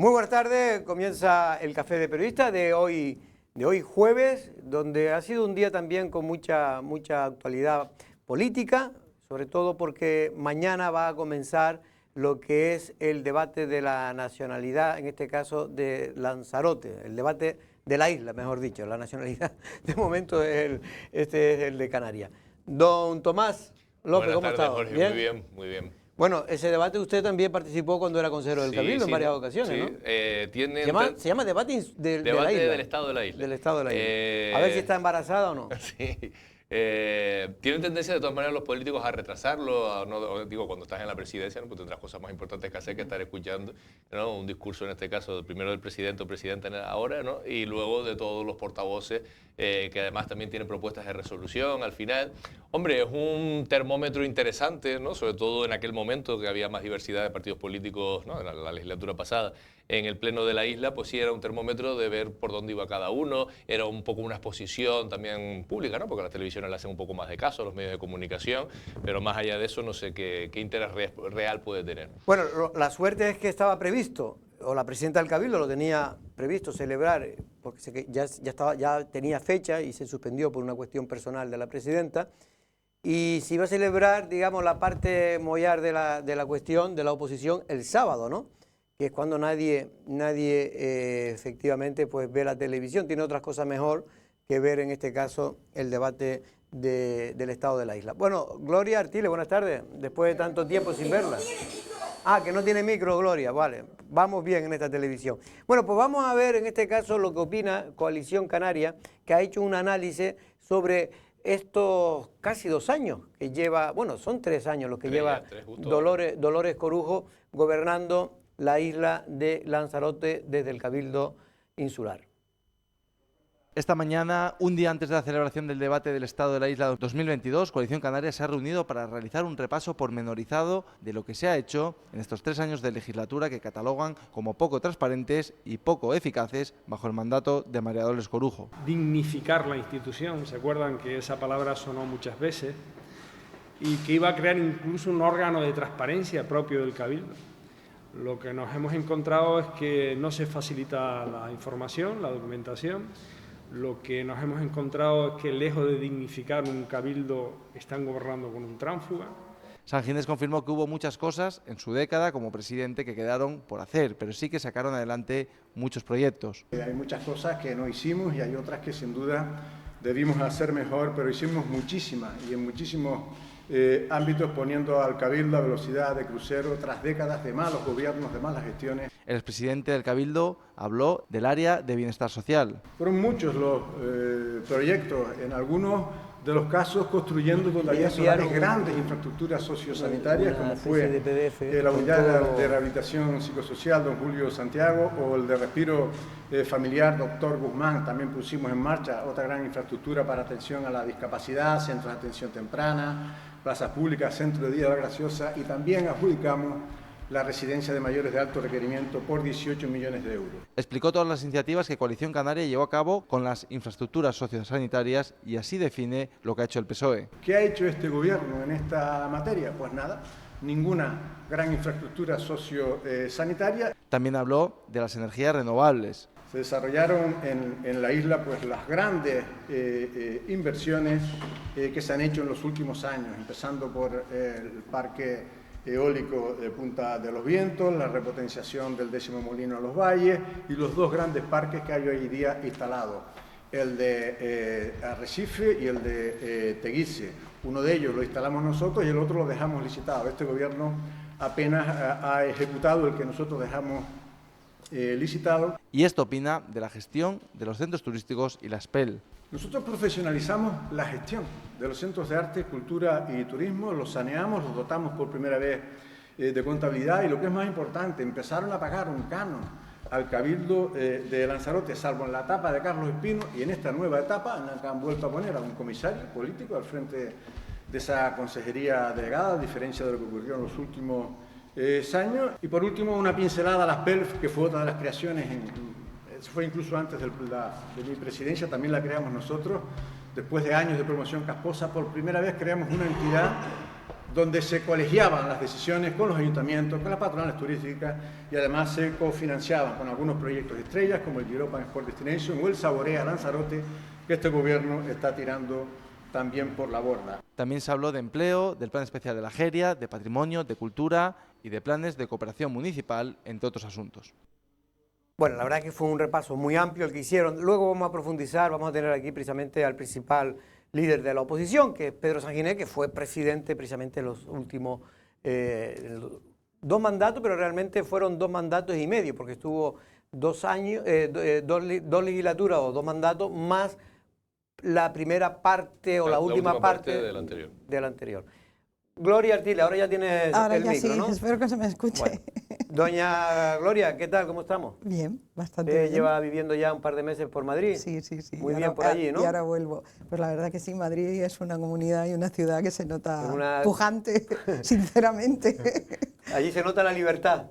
Muy buenas tardes, comienza el Café de Periodistas de hoy jueves, donde ha sido un día también con mucha actualidad política, sobre todo porque mañana va a comenzar lo que es el debate de la nacionalidad, en este caso de Lanzarote, el debate de la isla, mejor dicho, la nacionalidad de momento es el de Canarias. Don Tomás López, ¿cómo está? Buenas tardes, Jorge. ¿Bien? Muy bien, muy bien. Bueno, ese debate usted también participó cuando era consejero del Cabildo en varias ocasiones, ¿no? Se llama debate de la isla. Del Estado de la isla. Del Estado de la isla. A ver si está embarazada o no. Sí. Tienen tendencia de todas maneras los políticos a retrasarlo, digo, cuando estás en la presidencia, ¿no? Pues tendrás cosas más importantes que hacer que estar escuchando, ¿no? Un discurso en este caso, primero del presidente o presidenta ahora, ¿no? Y luego de todos los portavoces, que además también tienen propuestas de resolución al final. Hombre, es un termómetro interesante, ¿no? Sobre todo en aquel momento que había más diversidad de partidos políticos, ¿no? En la legislatura pasada, en el pleno de la isla, pues sí era un termómetro de ver por dónde iba cada uno, era un poco una exposición también pública, ¿no? Porque las televisiones le hacen un poco más de caso a los medios de comunicación, pero más allá de eso no sé qué interés real puede tener. Bueno, la suerte es que estaba previsto, o la presidenta del Cabildo lo tenía previsto celebrar, porque ya tenía fecha y se suspendió por una cuestión personal de la presidenta, y se iba a celebrar, digamos, la parte mollar de la cuestión de la oposición el sábado, ¿no? Que es cuando nadie efectivamente pues ve la televisión, tiene otras cosas mejor que ver en este caso el debate del estado de la isla. Bueno, Gloria Artiles, buenas tardes, después de tanto tiempo sin verla. Ah, que no tiene micro, Gloria, vale, vamos bien en esta televisión. Bueno, pues vamos a ver en este caso lo que opina Coalición Canaria, que ha hecho un análisis sobre estos casi 2 años que lleva, bueno, son 3 años los que lleva Dolores Corujo gobernando la isla de Lanzarote desde el Cabildo Insular. Esta mañana, un día antes de la celebración del debate del Estado de la Isla 2022, Coalición Canaria se ha reunido para realizar un repaso pormenorizado de lo que se ha hecho en estos 3 años de legislatura que catalogan como poco transparentes y poco eficaces bajo el mandato de María Dolores Corujo. Dignificar la institución, ¿se acuerdan que esa palabra sonó muchas veces? Y que iba a crear incluso un órgano de transparencia propio del Cabildo. Lo que nos hemos encontrado es que no se facilita la información, la documentación. Lo que nos hemos encontrado es que, lejos de dignificar un cabildo, están gobernando con un tránsfuga. Sanginés confirmó que hubo muchas cosas en su década como presidente que quedaron por hacer, pero sí que sacaron adelante muchos proyectos. Hay muchas cosas que no hicimos y hay otras que sin duda debimos hacer mejor, pero hicimos muchísimas y en muchísimos ámbitos poniendo al Cabildo a velocidad de crucero tras décadas de malos gobiernos, de malas gestiones. El expresidente del Cabildo habló del área de bienestar social. Fueron muchos los proyectos, en algunos de los casos construyendo todavía solares grandes infraestructuras sociosanitarias, como fue la unidad de rehabilitación psicosocial Don Julio Santiago o el de respiro familiar Dr. Guzmán. También pusimos en marcha otra gran infraestructura para atención a la discapacidad, centros de atención temprana, plazas públicas, centro de día de la Graciosa, y también adjudicamos la residencia de mayores de alto requerimiento por 18 millones de euros. Explicó todas las iniciativas que Coalición Canaria llevó a cabo con las infraestructuras sociosanitarias y así define lo que ha hecho el PSOE. ¿Qué ha hecho este gobierno en esta materia? Pues nada, ninguna gran infraestructura sociosanitaria. También habló de las energías renovables. Se desarrollaron en la isla pues las grandes inversiones que se han hecho en los últimos años, empezando por el parque eólico de Punta de los Vientos, la repotenciación del 10º molino a los valles y los 2 grandes parques que hay hoy día instalados, el de Arrecife y el de Teguise. Uno de ellos lo instalamos nosotros y el otro lo dejamos licitado. Este gobierno apenas ha ejecutado el que nosotros dejamos licitado. Y esto opina de la gestión de los centros turísticos y la SPEL. Nosotros profesionalizamos la gestión de los centros de arte, cultura y turismo, los saneamos, los dotamos por primera vez de contabilidad y lo que es más importante, empezaron a pagar un canon al Cabildo de Lanzarote, salvo en la etapa de Carlos Espino, y en esta nueva etapa han vuelto a poner a un comisario político al frente de esa consejería delegada, a diferencia de lo que ocurrió en los últimos años. Y por último, una pincelada a las PELF, que fue otra de las creaciones fue incluso antes de mi presidencia, también la creamos nosotros, después de años de promoción casposa. Por primera vez creamos una entidad donde se colegiaban las decisiones con los ayuntamientos, con las patronales turísticas y además se cofinanciaban con algunos proyectos estrellas como el European Sport Destination o el Saborea Lanzarote, que este gobierno está tirando también por la borda. También se habló de empleo, del Plan Especial de la Jeria, de patrimonio, de cultura y de planes de cooperación municipal, entre otros asuntos. Bueno, la verdad es que fue un repaso muy amplio el que hicieron. Luego vamos a profundizar, vamos a tener aquí precisamente al principal líder de la oposición, que es Pedro Sanguinet, que fue presidente precisamente en los últimos 2 mandatos, pero realmente fueron 2 mandatos y medio, porque estuvo 2 años, 2 legislaturas o 2 mandatos, más la primera parte o la última parte del anterior. Gloria Artiles, ahora ya tienes ahora el ya micro, sí, ¿no? espero que se me escuche. Bueno, doña Gloria, ¿qué tal? ¿Cómo estamos? Bien, bastante Usted bien. lleva viviendo ya un par de meses por Madrid. Sí, sí, sí. Muy Y bien ahora- por allí, ¿no? Y ahora vuelvo. Pues la verdad que sí, Madrid es una comunidad y una ciudad que se nota Es una- pujante, sinceramente. Allí se nota la libertad.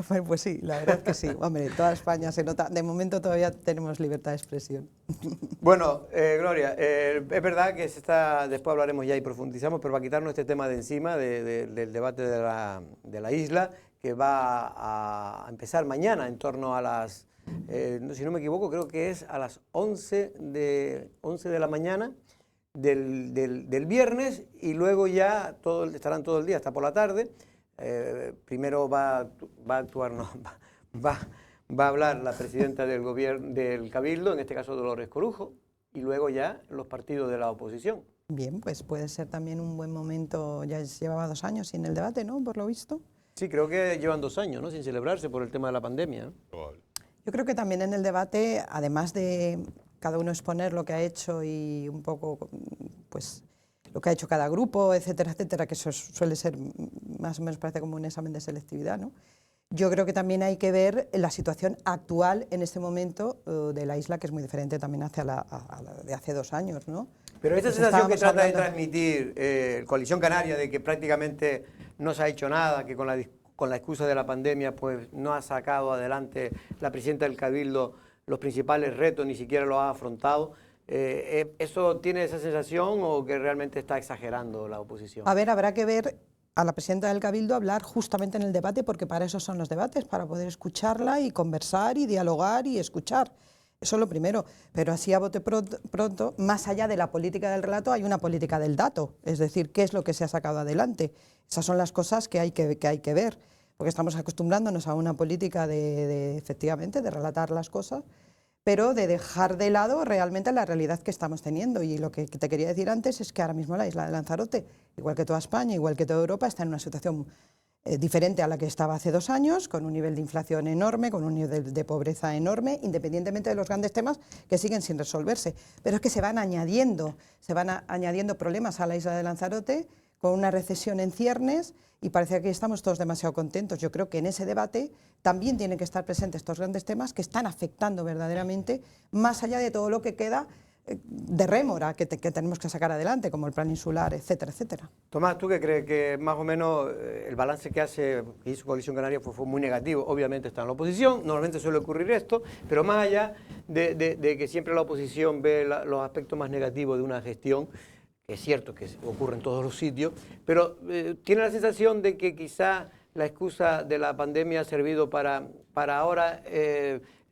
Bueno, pues sí, la verdad que sí. Hombre, en toda España se nota. De momento todavía tenemos libertad de expresión. Bueno, Gloria, es verdad que después hablaremos ya y profundizamos, pero para quitarnos este tema de encima del debate de la isla, que va a empezar mañana en torno a las, si no me equivoco, creo que es a las 11 de la mañana del viernes, y luego ya estarán todo el día hasta por la tarde. Primero va a actuar, no, va a hablar la presidenta del gobierno del Cabildo, en este caso Dolores Corujo, y luego ya los partidos de la oposición. Bien, pues puede ser también un buen momento. Ya llevaba 2 años sin el debate, ¿no? Por lo visto. Sí, creo que llevan 2 años, ¿no?, sin celebrarse por el tema de la pandemia, ¿no? Probable. Yo creo que también en el debate, además de cada uno exponer lo que ha hecho y un poco, pues, lo que ha hecho cada grupo, etcétera, etcétera, que eso suele ser más o menos, parece como un examen de selectividad, ¿no? Yo creo que también hay que ver la situación actual en este momento de la isla, que es muy diferente también hacia la de hace 2 años, ¿no? Pero esa Pues sensación que estábamos trata de hablando- transmitir Coalición Canaria, de que prácticamente no se ha hecho nada, que con la excusa de la pandemia pues no ha sacado adelante la presidenta del Cabildo los principales retos, ni siquiera los ha afrontado, ¿eso tiene esa sensación o que realmente está exagerando la oposición? A ver, habrá que ver a la presidenta del Cabildo hablar justamente en el debate, porque para eso son los debates, para poder escucharla y conversar y dialogar y escuchar. Eso es lo primero. Pero así a bote pronto, más allá de la política del relato, hay una política del dato. Es decir, qué es lo que se ha sacado adelante. Esas son las cosas que hay que ver, porque estamos acostumbrándonos a una política efectivamente, de relatar las cosas, pero de dejar de lado realmente la realidad que estamos teniendo. Y lo que te quería decir antes es que ahora mismo la isla de Lanzarote, igual que toda España, igual que toda Europa, está en una situación diferente a la que estaba hace 2 años, con un nivel de inflación enorme, con un nivel de pobreza enorme, independientemente de los grandes temas que siguen sin resolverse. Pero es que se van añadiendo problemas a la isla de Lanzarote, con una recesión en ciernes, y parece que estamos todos demasiado contentos. Yo creo que en ese debate también tienen que estar presentes estos grandes temas que están afectando verdaderamente, más allá de todo lo que queda de rémora que tenemos que sacar adelante, como el plan insular, etcétera, etcétera. Tomás, ¿tú qué crees? Que más o menos el balance que hizo Coalición Canaria fue muy negativo. Obviamente está en la oposición, normalmente suele ocurrir esto, pero más allá de que siempre la oposición ve los aspectos más negativos de una gestión, es cierto que ocurre en todos los sitios, pero tiene la sensación de que quizá la excusa de la pandemia ha servido para ahora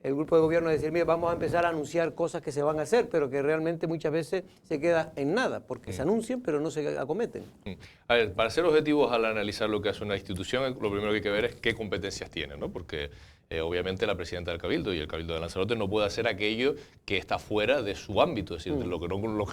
el grupo de gobierno decir, mira, vamos a empezar a anunciar cosas que se van a hacer, pero que realmente muchas veces se queda en nada, porque se anuncian pero no se acometen. A ver, para ser objetivos al analizar lo que hace una institución, lo primero que hay que ver es qué competencias tiene, ¿no? Porque obviamente la presidenta del Cabildo y el Cabildo de Lanzarote no puede hacer aquello que está fuera de su ámbito, es decir, lo que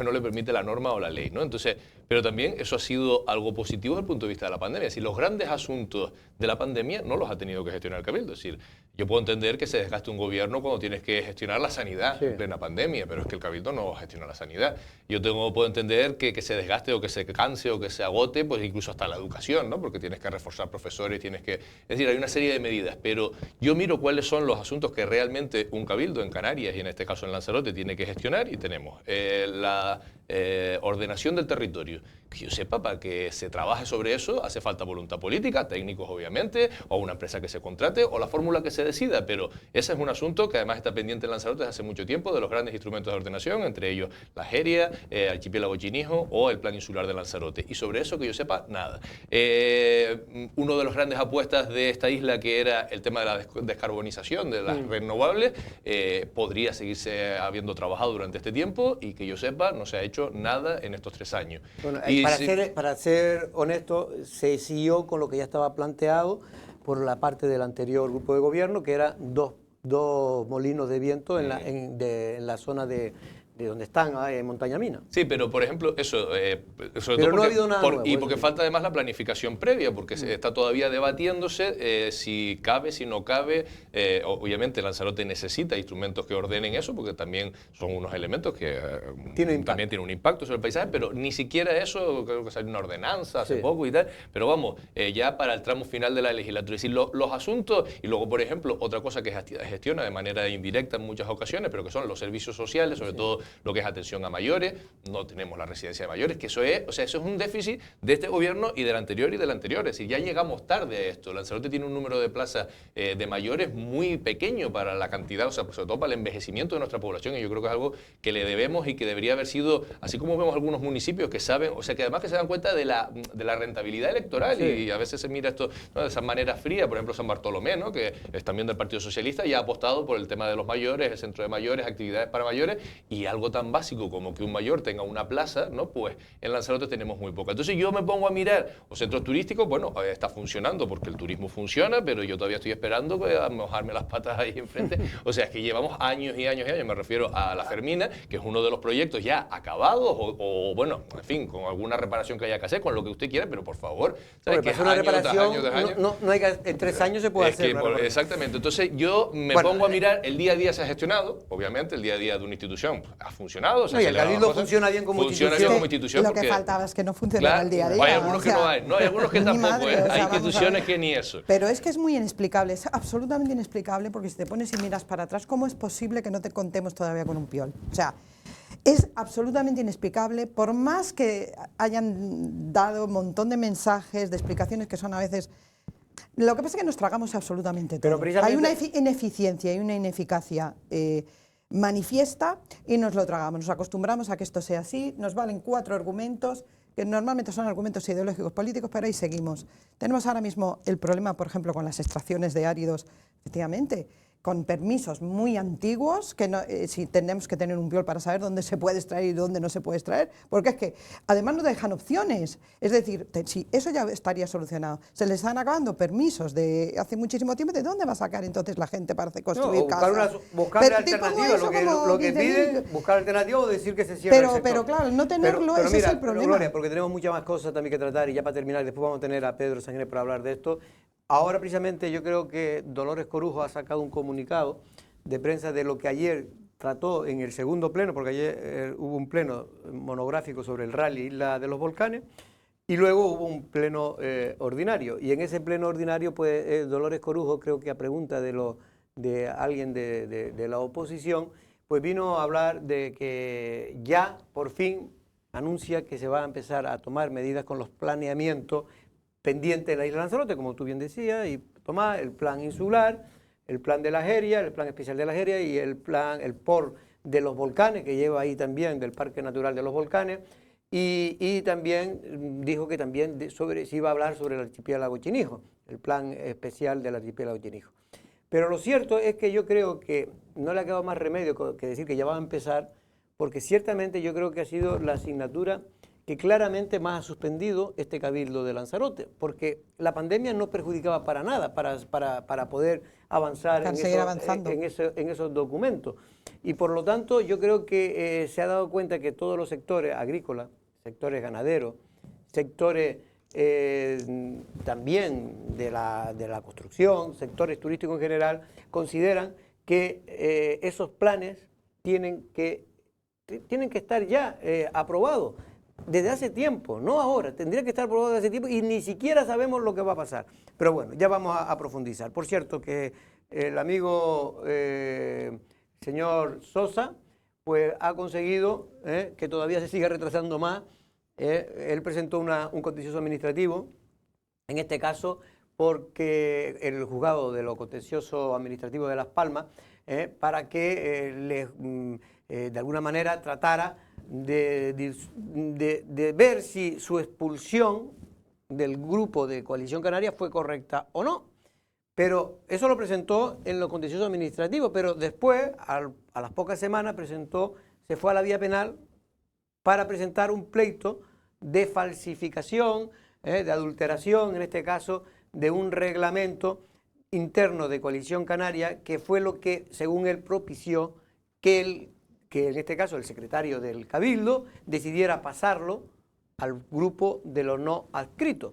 no le permite la norma o la ley, ¿no? Entonces, pero también eso ha sido algo positivo desde el punto de vista de la pandemia. Es decir, los grandes asuntos de la pandemia no los ha tenido que gestionar el Cabildo. Es decir, yo puedo entender que se desgaste un gobierno cuando tienes que gestionar la sanidad en plena pandemia, pero es que el Cabildo no gestiona la sanidad. Yo puedo entender que se desgaste o que se canse o que se agote, pues incluso hasta la educación, ¿no? Porque tienes que reforzar profesores, es decir, hay una serie de medidas, pero yo miro cuáles son los asuntos que realmente un Cabildo en Canarias y en este caso en Lanzarote tiene que gestionar y tenemos ordenación del territorio. Que yo sepa, para que se trabaje sobre eso hace falta voluntad política, técnicos obviamente, o una empresa que se contrate, o la fórmula que se decida, pero ese es un asunto que además está pendiente en Lanzarote desde hace mucho tiempo, de los grandes instrumentos de ordenación, entre ellos la Jeria, Archipiélago Chinijo o el Plan Insular de Lanzarote. Y sobre eso, que yo sepa, nada. Uno de los grandes apuestas de esta isla, que era el tema de la descarbonización de las renovables, podría seguirse habiendo trabajado durante este tiempo, y que yo sepa, no se ha hecho nada en estos 3 años. Bueno, Y para ser honesto, se siguió con lo que ya estaba planteado por la parte del anterior grupo de gobierno, que eran dos molinos de viento en la zona de donde están, en Montaña Mina. Sí, pero por ejemplo, eso, sobre Pero todo no ha habido nada nuevo, y porque eso sí. falta además la planificación previa, porque se está todavía debatiéndose si cabe, si no cabe. Obviamente Lanzarote necesita instrumentos que ordenen eso, porque también son unos elementos que también tienen un impacto sobre el paisaje, pero ni siquiera eso, creo que salió una ordenanza hace poco y tal, pero vamos, ya para el tramo final de la legislatura. Es decir, los asuntos, y luego, por ejemplo, otra cosa que gestiona de manera indirecta en muchas ocasiones, pero que son los servicios sociales, sobre todo lo que es atención a mayores. No tenemos la residencia de mayores, que eso es un déficit de este gobierno y del anterior y del anterior. Es decir, ya llegamos tarde a esto. Lanzarote tiene un número de plazas de mayores muy pequeño para la cantidad, o sea, sobre todo para el envejecimiento de nuestra población, y yo creo que es algo que le debemos y que debería haber sido, así como vemos algunos municipios que saben, o sea, que además que se dan cuenta de la rentabilidad electoral, y a veces se mira esto, ¿no?, de esa manera fría. Por ejemplo, San Bartolomé, ¿no?, que es también del Partido Socialista, y ha apostado por el tema de los mayores, el centro de mayores, actividades para mayores, y algo tan básico como que un mayor tenga una plaza, ¿no?, pues en Lanzarote tenemos muy poca. Entonces yo me pongo a mirar los centros turísticos. Bueno, está funcionando porque el turismo funciona, pero yo todavía estoy esperando a mojarme las patas ahí enfrente. O sea, es que llevamos años y años y años. Me refiero a La Fermina, que es uno de los proyectos ya acabados, o bueno, en fin, con alguna reparación que haya que hacer, con lo que usted quiera, pero por favor, ¿sabes? Que una reparación, no hay que, en 3 años se puede hacer. Exactamente. Entonces yo me pongo a mirar, el día a día se ha gestionado, obviamente el día a día de una institución ha funcionado. O sea, y el Cabildo funciona bien como institución. Lo que faltaba es que no funcionaba el día a día. Hay algunos que no hay, hay algunos que tampoco, hay instituciones que ni eso. Pero es que es muy inexplicable, es absolutamente inexplicable, porque si te pones y miras para atrás, ¿cómo es posible que no te contemos todavía con un piol? O sea, es absolutamente inexplicable, por más que hayan dado un montón de mensajes, de explicaciones que son a veces... Lo que pasa es que nos tragamos absolutamente todo. Hay una ineficiencia y una ineficacia manifiesta, y nos lo tragamos. Nos acostumbramos a que esto sea así, nos valen 4 argumentos, que normalmente son argumentos ideológicos políticos, pero ahí seguimos. Tenemos ahora mismo el problema, por ejemplo, con las extracciones de áridos, efectivamente, con permisos muy antiguos, que no, si tenemos que tener un piol para saber dónde se puede extraer y dónde no se puede extraer, porque es que además no dejan opciones. Es decir, si eso ya estaría solucionado. Se les están acabando permisos de hace muchísimo tiempo. ¿De dónde va a sacar entonces la gente para construir casas? Buscar alternativas, lo que piden, buscar alternativas o decir que se cierra el sector. Pero claro, no tenerlo, ese es el problema. Gloria, porque tenemos muchas más cosas también que tratar, y ya para terminar, después vamos a tener a Pedro Sánchez para hablar de esto. Ahora precisamente yo creo que Dolores Corujo ha sacado un comunicado de prensa de lo que ayer trató en el segundo pleno, porque ayer hubo un pleno monográfico sobre el rally Isla de los Volcanes, y luego hubo un pleno ordinario. Y en ese pleno ordinario, pues Dolores Corujo, creo que a pregunta de alguien de la oposición, pues vino a hablar de que ya por fin anuncia que se va a empezar a tomar medidas con los planeamientos pendiente de la isla de Lanzarote, como tú bien decías, y tomar el plan insular, el plan de la Jeria, el plan especial de la Jeria, y el POR de los volcanes, que lleva ahí también del Parque Natural de los Volcanes, y también dijo que también se iba a hablar sobre el archipiélago Chinijo, el plan especial del archipiélago Chinijo. Pero lo cierto es que yo creo que no le ha quedado más remedio que decir que ya va a empezar, porque ciertamente yo creo que ha sido la asignatura que claramente más ha suspendido este Cabildo de Lanzarote, porque la pandemia no perjudicaba para nada para poder avanzar en esos documentos. Y por lo tanto yo creo que se ha dado cuenta que todos los sectores agrícolas, sectores ganaderos, sectores también de la construcción, sectores turísticos en general, consideran que esos planes tienen que estar ya aprobados desde hace tiempo, no ahora, tendría que estar aprobado desde hace tiempo, y ni siquiera sabemos lo que va a pasar. Pero bueno, ya vamos a profundizar. Por cierto, que el amigo señor Sosa pues ha conseguido que todavía se siga retrasando más. Él presentó un contencioso administrativo, en este caso porque el juzgado de lo contencioso administrativo de Las Palmas, para que de alguna manera tratara de ver si su expulsión del grupo de Coalición Canaria fue correcta o no. Pero eso lo presentó en lo contencioso administrativo, pero después, a las pocas semanas, se fue a la vía penal para presentar un pleito de falsificación, de adulteración, en este caso, de un reglamento interno de Coalición Canaria, que fue lo que, según él, propició que en este caso el secretario del Cabildo decidiera pasarlo al grupo de los no adscritos.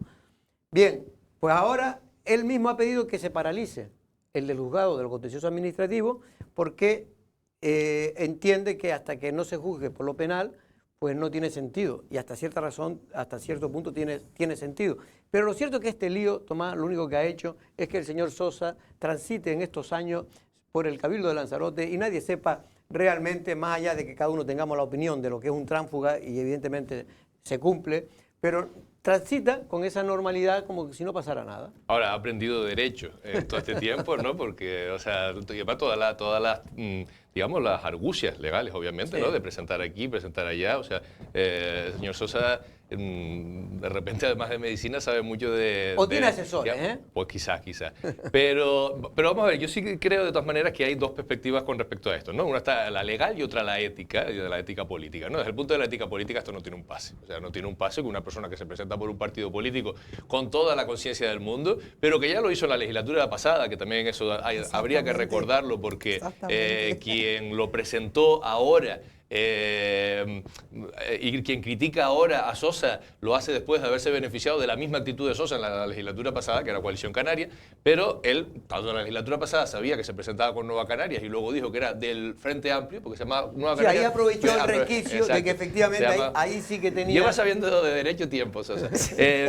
Bien, pues ahora él mismo ha pedido que se paralice el del juzgado de lo contencioso administrativo, porque entiende que hasta que no se juzgue por lo penal, pues no tiene sentido, y hasta cierta razón, hasta cierto punto tiene sentido. Pero lo cierto es que este lío, Tomás, lo único que ha hecho es que el señor Sosa transite en estos años por el Cabildo de Lanzarote y nadie sepa realmente, más allá de que cada uno tengamos la opinión de lo que es un tránsfuga, y evidentemente se cumple, pero transita con esa normalidad como si no pasara nada. Ahora, ha aprendido derecho todo este tiempo, ¿no? Porque, o sea, lleva todas las digamos, las argucias legales, obviamente, sí, ¿no? De presentar aquí, presentar allá. O sea, el señor Sosa, de repente, además de medicina, sabe mucho de... O tiene asesores, ¿eh? Pues quizás. Pero vamos a ver, yo sí creo, de todas maneras, que hay dos perspectivas con respecto a esto, ¿no? Una está la legal y otra la ética, y de la ética política, ¿no? Desde el punto de la ética política, esto no tiene un pase. O sea, no tiene un pase que una persona que se presenta por un partido político con toda la conciencia del mundo, pero que ya lo hizo en la legislatura pasada, que también eso habría que recordarlo, porque quien lo presentó ahora y quien critica ahora a Sosa lo hace después de haberse beneficiado de la misma actitud de Sosa en la legislatura pasada, que era Coalición Canaria, pero él, tanto en la legislatura pasada, sabía que se presentaba con Nueva Canarias y luego dijo que era del Frente Amplio, porque se llamaba Nueva Canarias. Sí, ahí aprovechó el resquicio de que efectivamente ahí sí que tenía... Lleva sabiendo de derecho tiempo, Sosa.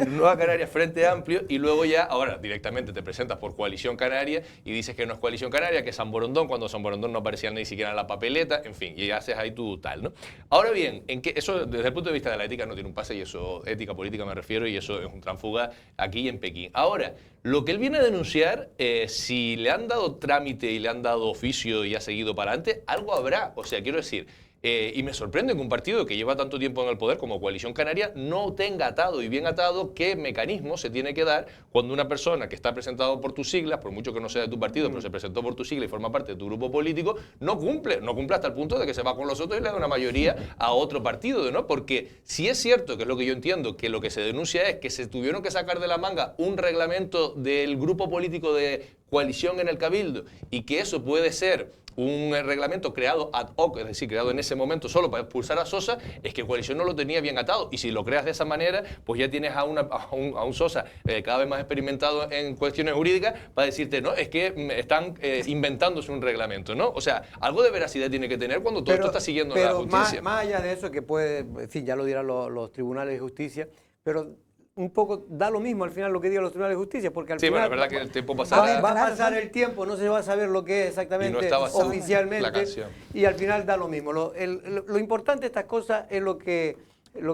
Nueva Canarias, Frente Amplio, y luego ya, ahora directamente te presentas por Coalición Canaria y dices que no es Coalición Canaria, que es San Borondón, cuando San Borondón no aparecía ni siquiera en la papeleta, en fin, y haces ahí tu tal, ¿no? Ahora bien, eso desde el punto de vista de la ética no tiene un pase, y eso, ética política me refiero, y eso es un tránsfuga aquí en Pekín. Ahora, lo que él viene a denunciar, si le han dado trámite y le han dado oficio y ha seguido para adelante, algo habrá. O sea, quiero decir... y me sorprende que un partido que lleva tanto tiempo en el poder como Coalición Canaria no tenga atado y bien atado qué mecanismo se tiene que dar cuando una persona que está presentado por tus siglas, por mucho que no sea de tu partido, pero se presentó por tu sigla y forma parte de tu grupo político, no cumple hasta el punto de que se va con los otros y le da una mayoría a otro partido, ¿no? Porque si es cierto, que es lo que yo entiendo, que lo que se denuncia es que se tuvieron que sacar de la manga un reglamento del grupo político de coalición en el Cabildo y que eso puede ser un reglamento creado ad hoc, es decir, creado en ese momento solo para expulsar a Sosa, es que Coalición no lo tenía bien atado. Y si lo creas de esa manera, pues ya tienes a un Sosa cada vez más experimentado en cuestiones jurídicas para decirte, no, es que están inventándose un reglamento, ¿no? O sea, algo de veracidad tiene que tener cuando todo esto está siguiendo la justicia. Más allá de eso, que puede, en fin, ya lo dirán los tribunales de justicia, pero un poco da lo mismo al final lo que digan los tribunales de justicia, porque al final... Sí, bueno, es verdad que el tiempo pasará. Va a pasar el tiempo, no se va a saber lo que es exactamente oficialmente, y al final da lo mismo. Lo importante de estas cosas es lo que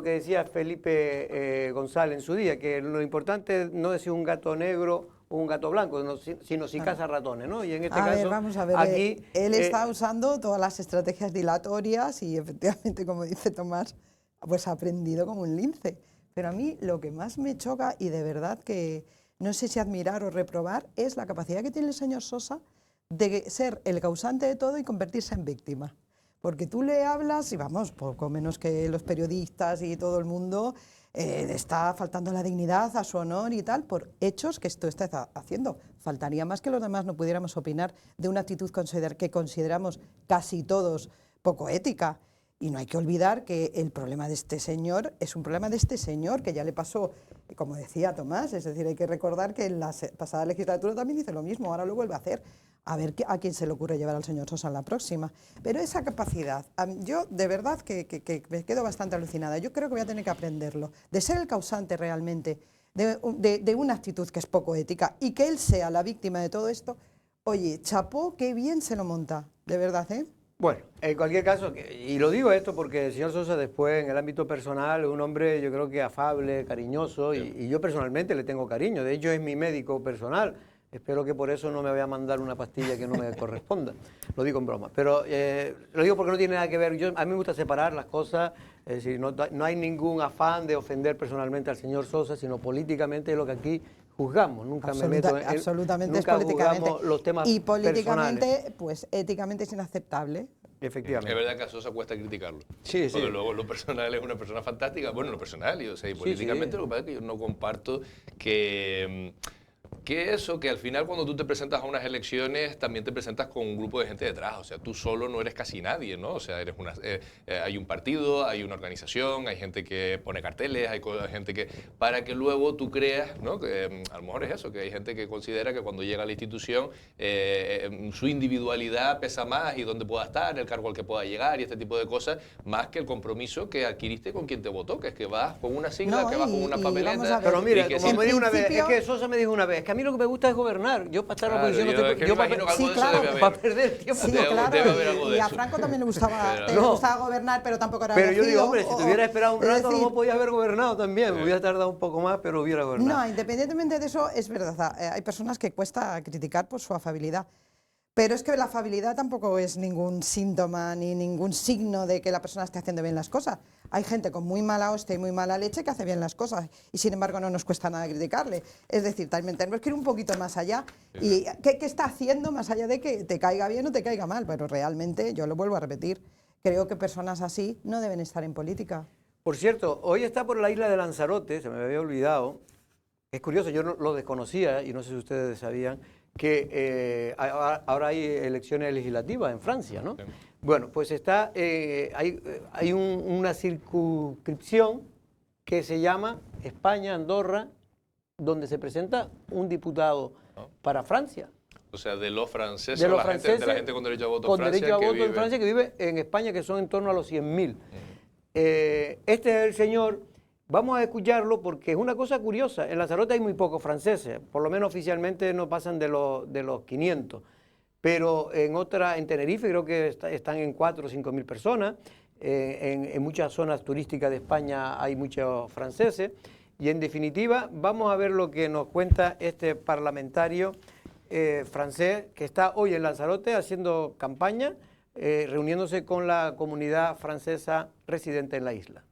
decía Felipe González en su día, que lo importante no es si un gato negro o un gato blanco, sino si caza ratones, ¿no? Y en este caso, vamos a ver, aquí... Él está usando todas las estrategias dilatorias y efectivamente, como dice Tomás, pues ha aprendido como un lince. Pero a mí lo que más me choca, y de verdad que no sé si admirar o reprobar, es la capacidad que tiene el señor Sosa de ser el causante de todo y convertirse en víctima. Porque tú le hablas, y vamos, poco menos que los periodistas y todo el mundo, está faltando la dignidad a su honor y tal, por hechos que esto está haciendo. Faltaría más que los demás no pudiéramos opinar de una actitud que consideramos casi todos poco ética. Y no hay que olvidar que el problema de este señor es un problema de este señor, que ya le pasó, como decía Tomás, es decir, hay que recordar que en la pasada legislatura también hizo lo mismo, ahora lo vuelve a hacer. A ver a quién se le ocurre llevar al señor Sosa en la próxima. Pero esa capacidad, yo de verdad que me quedo bastante alucinada. Yo creo que voy a tener que aprenderlo, de ser el causante realmente de una actitud que es poco ética y que él sea la víctima de todo esto. Oye, chapó, qué bien se lo monta, de verdad, ¿eh? Bueno, en cualquier caso, y lo digo esto porque el señor Sosa después en el ámbito personal es un hombre yo creo que afable, cariñoso, y yo personalmente le tengo cariño, de hecho es mi médico personal. Espero que por eso no me vaya a mandar una pastilla que no me corresponda. Lo digo en broma. Pero lo digo porque no tiene nada que ver. A mí me gusta separar las cosas. Es decir, no hay ningún afán de ofender personalmente al señor Sosa, sino políticamente es lo que aquí juzgamos. Nunca me meto en... Absolutamente Nunca es políticamente. juzgamos los temas y políticamente, personales. pues éticamente es inaceptable. Efectivamente. Es verdad que a Sosa cuesta criticarlo. Sí, sí. Porque luego lo personal es una persona fantástica. Bueno, lo personal, y, o sea, y políticamente, lo que pasa es que yo no comparto que eso, que al final cuando tú te presentas a unas elecciones también te presentas con un grupo de gente detrás, o sea, tú solo no eres casi nadie, ¿no? O sea, hay un partido, hay una organización, hay gente que pone carteles, hay gente que... para que luego tú creas, ¿no? Que a lo mejor es eso, que hay gente que considera que cuando llega a la institución su individualidad pesa más y dónde pueda estar, el cargo al que pueda llegar y este tipo de cosas, más que el compromiso que adquiriste con quien te votó, que es que vas con una sigla, que vas con una papeleta... Pero mire, como me dijo una vez, principio... es que Sosa me dijo una vez, que a mí lo que me gusta es gobernar. Yo para estar en la oposición no estoy... Yo me imagino que algo de eso debe haber. Para perder el tiempo. Sí, Debe claro, haber algo de y a eso. Franco también le gustaba, Pero- le gustaba gobernar, pero tampoco era Pero yo digo, elegido, hombre, si te hubiera esperado un es rato, a lo decir, mejor podías haber gobernado también. Me hubiera tardado un poco más, pero hubiera gobernado. No, independientemente de eso, es verdad, hay personas que cuesta criticar por su afabilidad. Pero es que la afabilidad tampoco es ningún síntoma ni ningún signo de que la persona esté haciendo bien las cosas. Hay gente con muy mala hostia y muy mala leche que hace bien las cosas y sin embargo no nos cuesta nada criticarle. Es decir, también tenemos que ir un poquito más allá. ¿Y qué está haciendo más allá de que te caiga bien o te caiga mal? Pero realmente, yo lo vuelvo a repetir, creo que personas así no deben estar en política. Por cierto, hoy está por la isla de Lanzarote, se me había olvidado. Es curioso, yo no, lo desconocía y no sé si ustedes sabían que ahora hay elecciones legislativas en Francia, ¿no? Sí. Bueno, pues hay una circunscripción que se llama España-Andorra, donde se presenta un diputado para Francia. O sea, de los franceses, De los de la franceses gente con derecho a voto con en Francia, derecho a que voto en vive- Francia que vive en España, que son en torno a los 100.000. Este es el señor, vamos a escucharlo porque es una cosa curiosa. En Lanzarote hay muy pocos franceses, por lo menos oficialmente no pasan de los 500. Pero en Tenerife creo que están en 4 o 5.000 personas. En muchas zonas turísticas de España hay muchos franceses. Y en definitiva, vamos a ver lo que nos cuenta este parlamentario francés que está hoy en Lanzarote haciendo campaña, reuniéndose con la comunidad francesa residente en la isla.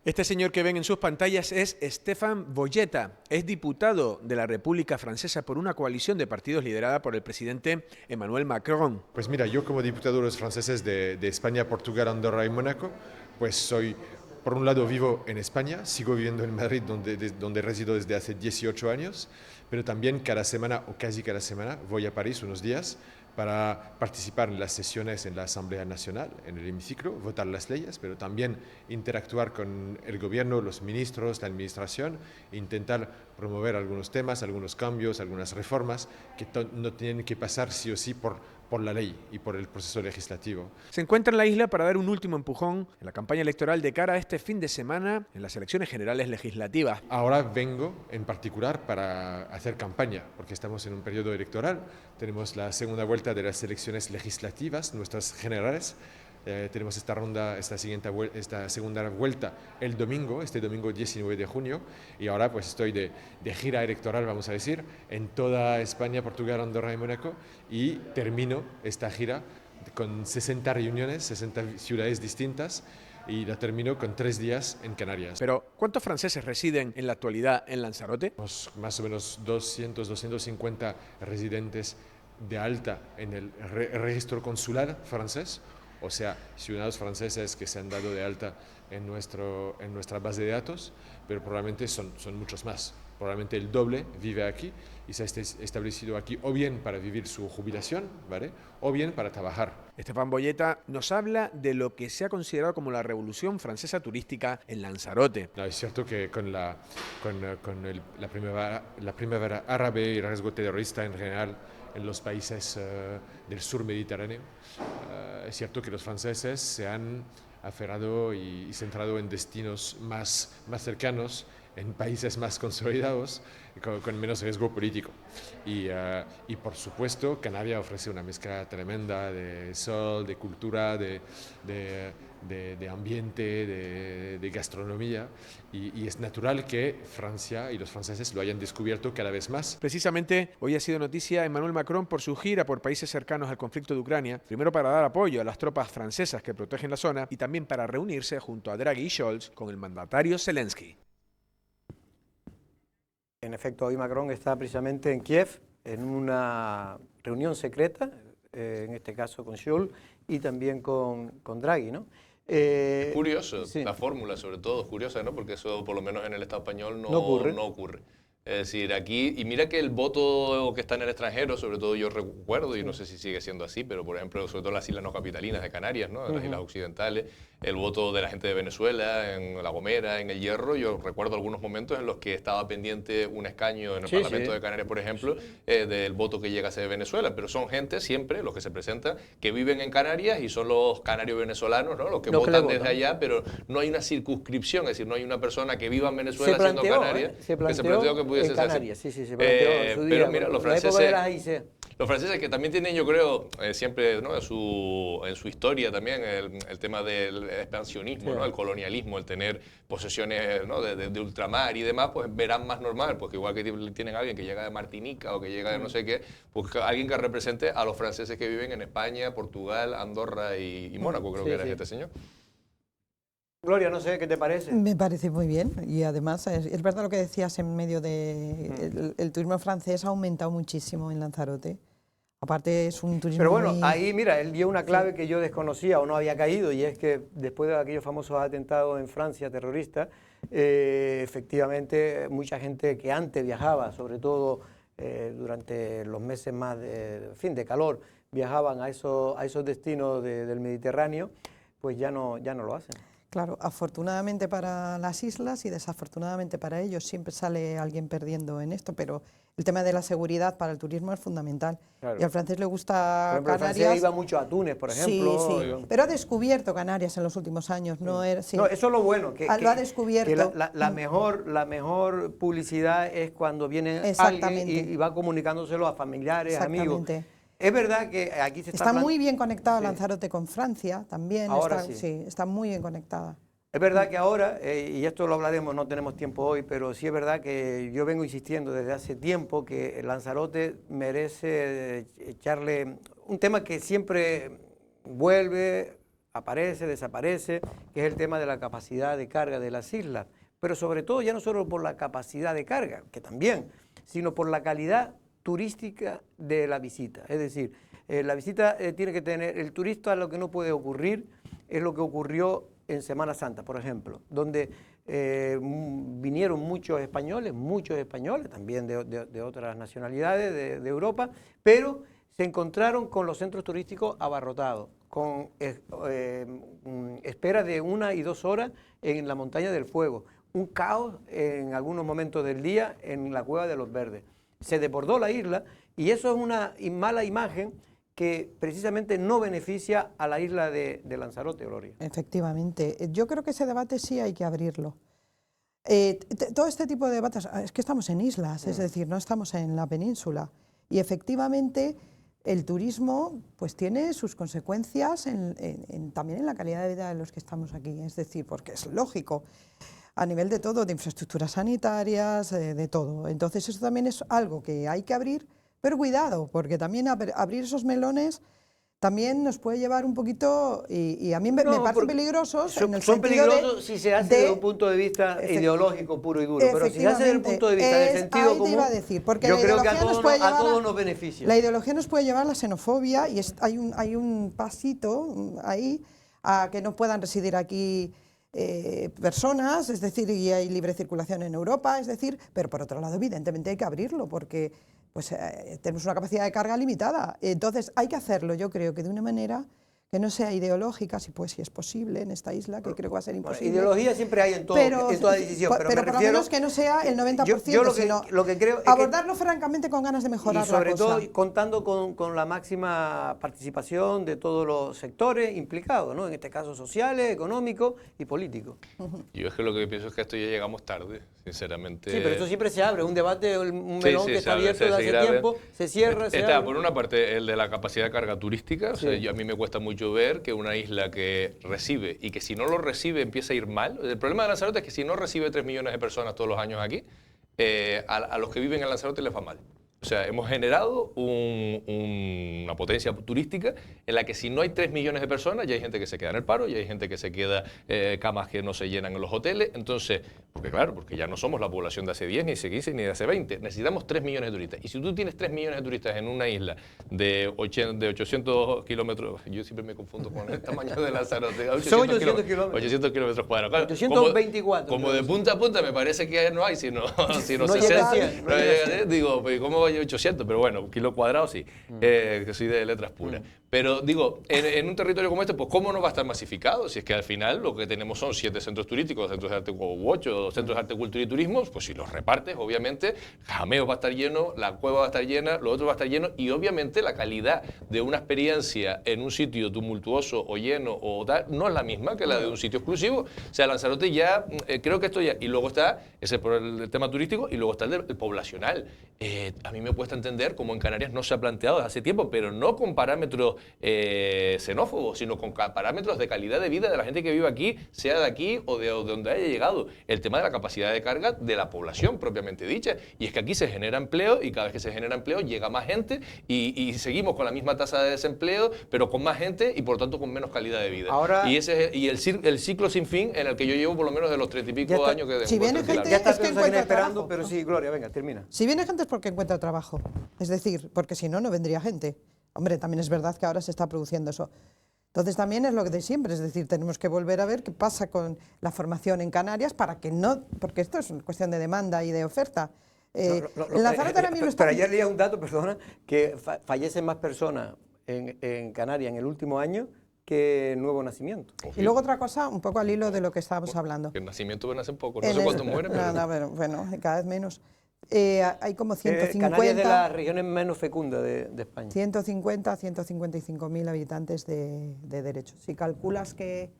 Este señor que ven en sus pantallas es Stéphane Boyetta, es diputado de la República Francesa por una coalición de partidos liderada por el presidente Emmanuel Macron. Pues mira, yo como diputado de los franceses de España, Portugal, Andorra y Mónaco, pues soy, por un lado vivo en España, sigo viviendo en Madrid donde resido desde hace 18 años, pero también cada semana o casi cada semana voy a París unos días para participar en las sesiones en la Asamblea Nacional, en el hemiciclo, votar las leyes, pero también interactuar con el gobierno, los ministros, la administración, e intentar promover algunos temas, algunos cambios, algunas reformas que no tienen que pasar sí o sí por la ley y por el proceso legislativo. Se encuentra en la isla para dar un último empujón en la campaña electoral de cara a este fin de semana en las elecciones generales legislativas. Ahora vengo en particular para hacer campaña, porque estamos en un periodo electoral, tenemos la segunda vuelta de las elecciones legislativas, nuestras generales, tenemos esta segunda vuelta el domingo, este domingo 19 de junio, y ahora pues estoy de gira electoral, vamos a decir, en toda España, Portugal, Andorra y Mónaco, y termino esta gira con 60 reuniones, 60 ciudades distintas, y la termino con 3 días en Canarias. Pero, ¿cuántos franceses residen en la actualidad en Lanzarote? Más o menos 200, 250 residentes de alta en el registro consular francés, o sea, ciudadanos franceses que se han dado de alta en nuestra base de datos, pero probablemente son muchos más. Probablemente el doble vive aquí y se ha establecido aquí o bien para vivir su jubilación, ¿vale? O bien para trabajar. Stéphane Boyetta nos habla de lo que se ha considerado como la revolución francesa turística en Lanzarote. No, es cierto que con la primavera árabe y el riesgo terrorista en general en los países del sur mediterráneo, es cierto que los franceses se han aferrado y centrado en destinos más cercanos, en países más consolidados, con menos riesgo político. Y por supuesto, Canarias ofrece una mezcla tremenda de sol, de cultura, de ambiente, de gastronomía, y es natural que Francia y los franceses lo hayan descubierto cada vez más. Precisamente hoy ha sido noticia Emmanuel Macron por su gira por países cercanos al conflicto de Ucrania, primero para dar apoyo a las tropas francesas que protegen la zona y también para reunirse junto a Draghi y Scholz con el mandatario Zelensky. En efecto, hoy Macron está precisamente en Kiev en una reunión secreta, en este caso con Scholz y también con Draghi, ¿no? Curioso, sí. La fórmula sobre todo es curiosa, ¿no? Porque eso por lo menos en el Estado español no ocurre. Es decir, aquí, y mira que el voto que está en el extranjero, sobre todo yo recuerdo, y no sé si sigue siendo así, pero por ejemplo, sobre todo las islas no capitalinas de Canarias, ¿no? Las islas occidentales, el voto de la gente de Venezuela, en La Gomera, en El Hierro, yo recuerdo algunos momentos en los que estaba pendiente un escaño en el Parlamento de Canarias, por ejemplo, del voto que llegase de Venezuela, pero son gente siempre, los que se presentan, que viven en Canarias y son los canarios venezolanos, ¿no? Los que votan desde allá, pero no hay una circunscripción, es decir, no hay una persona que viva en Venezuela siendo Canaria, se planteó que pudiese ser Canarias, sí, se planteó en su día, pero mira, los franceses que también tienen, yo creo, siempre, ¿no? en su historia también el tema del expansionismo, ¿no? El colonialismo, el tener posesiones, ¿no? de ultramar y demás, pues verán más normal, porque igual que tienen a alguien que llega de Martinica o que llega de no sé qué, pues alguien que represente a los franceses que viven en España, Portugal, Andorra y Mónaco, creo que era este señor. Gloria, no sé, ¿qué te parece? Me parece muy bien y además es verdad lo que decías en medio de... El turismo francés ha aumentado muchísimo en Lanzarote. Aparte es un turismo Pero bueno, muy... ahí mira, él dio una clave que yo desconocía o no había caído, y es que después de aquellos famosos atentados en Francia terroristas, efectivamente mucha gente que antes viajaba, sobre todo durante los meses más de calor, viajaban a esos destinos del Mediterráneo, pues ya no lo hacen. Claro, afortunadamente para las islas y desafortunadamente para ellos siempre sale alguien perdiendo en esto, pero el tema de la seguridad para el turismo es fundamental. Claro. Y al francés le gusta por ejemplo, Canarias. El francés iba mucho a Túnez, por ejemplo. Sí, pero ha descubierto Canarias en los últimos años. No, no, eso es lo bueno. Lo ha descubierto. Que la mejor publicidad es cuando viene alguien y va comunicándoselo a familiares, amigos. Es verdad que aquí se está muy bien conectada Lanzarote con Francia también. Ahora está muy bien conectada. Es verdad que ahora, y esto lo hablaremos, no tenemos tiempo hoy, pero sí es verdad que yo vengo insistiendo desde hace tiempo que Lanzarote merece echarle un tema que siempre vuelve, aparece, desaparece, que es el tema de la capacidad de carga de las islas. Pero sobre todo ya no solo por la capacidad de carga, que también, sino por la calidad turística de la visita. Es decir, la visita tiene que tener, el turista lo que no puede ocurrir es lo que ocurrió en Semana Santa, por ejemplo, donde vinieron muchos españoles también de otras nacionalidades de Europa, pero se encontraron con los centros turísticos abarrotados, con espera de 1 y 2 horas en la Montaña del Fuego, un caos en algunos momentos del día en la Cueva de los Verdes. Se desbordó la isla y eso es una mala imagen que precisamente no beneficia a la isla de Lanzarote, Gloria. Efectivamente. Yo creo que ese debate sí hay que abrirlo. Todo este tipo de debates, es que estamos en islas, es decir, no estamos en la península. Y efectivamente el turismo pues tiene sus consecuencias también en la calidad de vida de los que estamos aquí. Es decir, porque es lógico. A nivel de todo, de infraestructuras sanitarias, de todo. Entonces eso también es algo que hay que abrir, pero cuidado, porque también abrir esos melones también nos puede llevar un poquito, y a mí me parecen peligrosos en el son sentido peligrosos si se hace desde un punto de vista ideológico puro y duro, pero si se hace desde el punto de vista del sentido común, te iba a decir, porque yo creo que a todos nos beneficia. La ideología nos puede llevar a la xenofobia y hay un pasito ahí a que no puedan residir aquí personas, es decir, y hay libre circulación en Europa, es decir, pero por otro lado evidentemente hay que abrirlo porque pues, tenemos una capacidad de carga limitada, entonces hay que hacerlo, yo creo que de una manera que no sea ideológica, si es posible en esta isla, que creo que va a ser imposible. Ideología siempre hay en toda decisión, pero por lo menos que no sea el 90%, sino lo que creo es abordarlo francamente con ganas de mejorar y sobre la cosa. todo contando con la máxima participación de todos los sectores implicados, ¿no? En este caso sociales, económicos y políticos. Yo es que lo que pienso es que esto ya llegamos tarde, sinceramente. Sí, pero esto siempre se abre, un debate, un melón que está abierto desde hace tiempo, se cierra, se abre. Por una parte, el de la capacidad de carga turística, o sea, a mí me cuesta mucho ver que una isla que recibe y que si no lo recibe empieza a ir mal. El problema de Lanzarote es que si no recibe 3 millones de personas todos los años aquí, a los que viven en Lanzarote les va mal. O sea, hemos generado una potencia turística en la que si no hay 3 millones de personas, ya hay gente que se queda en el paro, ya hay gente que se queda, camas que no se llenan en los hoteles. Entonces, porque ya no somos la población de hace 10, ni hace 15, ni de hace 20. Necesitamos 3 millones de turistas. Y si tú tienes 3 millones de turistas en una isla de 800 kilómetros, yo siempre me confundo con el tamaño de Lanzarote. 800 kilómetros. 800 kilómetros cuadrados. Claro, 824. Como de punta a punta me parece que no hay, sino no 60. Llega a 100, no llega a 100. Digo, ¿cómo va 800? Pero bueno, kilo cuadrado sí, que soy de letras puras. Pero digo, en un territorio como este, pues ¿cómo no va a estar masificado? Si es que al final lo que tenemos son 7 centros turísticos, centros de arte u 8 centros de arte, cultura y turismo, pues si los repartes, obviamente, Jameo va a estar lleno, la cueva va a estar llena, lo otro va a estar lleno y obviamente la calidad de una experiencia en un sitio tumultuoso o lleno o tal, no es la misma que la de un sitio exclusivo. O sea, Lanzarote ya, creo que esto ya, y luego está ese por el tema turístico y luego está el poblacional. A mí me cuesta entender cómo en Canarias no se ha planteado desde hace tiempo, pero no con parámetros xenófobos, sino con parámetros de calidad de vida de la gente que vive aquí, sea de aquí o de donde haya llegado. El tema de la capacidad de carga de la población propiamente dicha. Y es que aquí se genera empleo y cada vez que se genera empleo llega más gente y seguimos con la misma tasa de desempleo, pero con más gente y por tanto con menos calidad de vida. Ahora, y ese es el ciclo sin fin en el que yo llevo por lo menos de los 30 y pico años que si viene gente, ya está es que encuentra esperando, trabajo. pero sí, Gloria, venga, termina. Si viene gente es porque encuentra trabajo. Es decir, porque si no, no vendría gente. Hombre, también es verdad que ahora se está produciendo eso. Entonces también es lo de siempre, es decir, tenemos que volver a ver qué pasa con la formación en Canarias para que no, porque esto es una cuestión de demanda y de oferta. En Lanzarote ahora mismo está... Pero ayer leía un dato, perdona, que fallecen más personas en Canarias en el último año que nuevo nacimiento. Y luego otra cosa, un poco al hilo de lo que estábamos hablando. Que el nacimiento nace poco, no sé cuántos mueren, pero... Bueno, cada vez menos. Hay como 150... Canarias es de las regiones menos fecundas de España. 150 a 155.000 habitantes de derechos. Si calculas que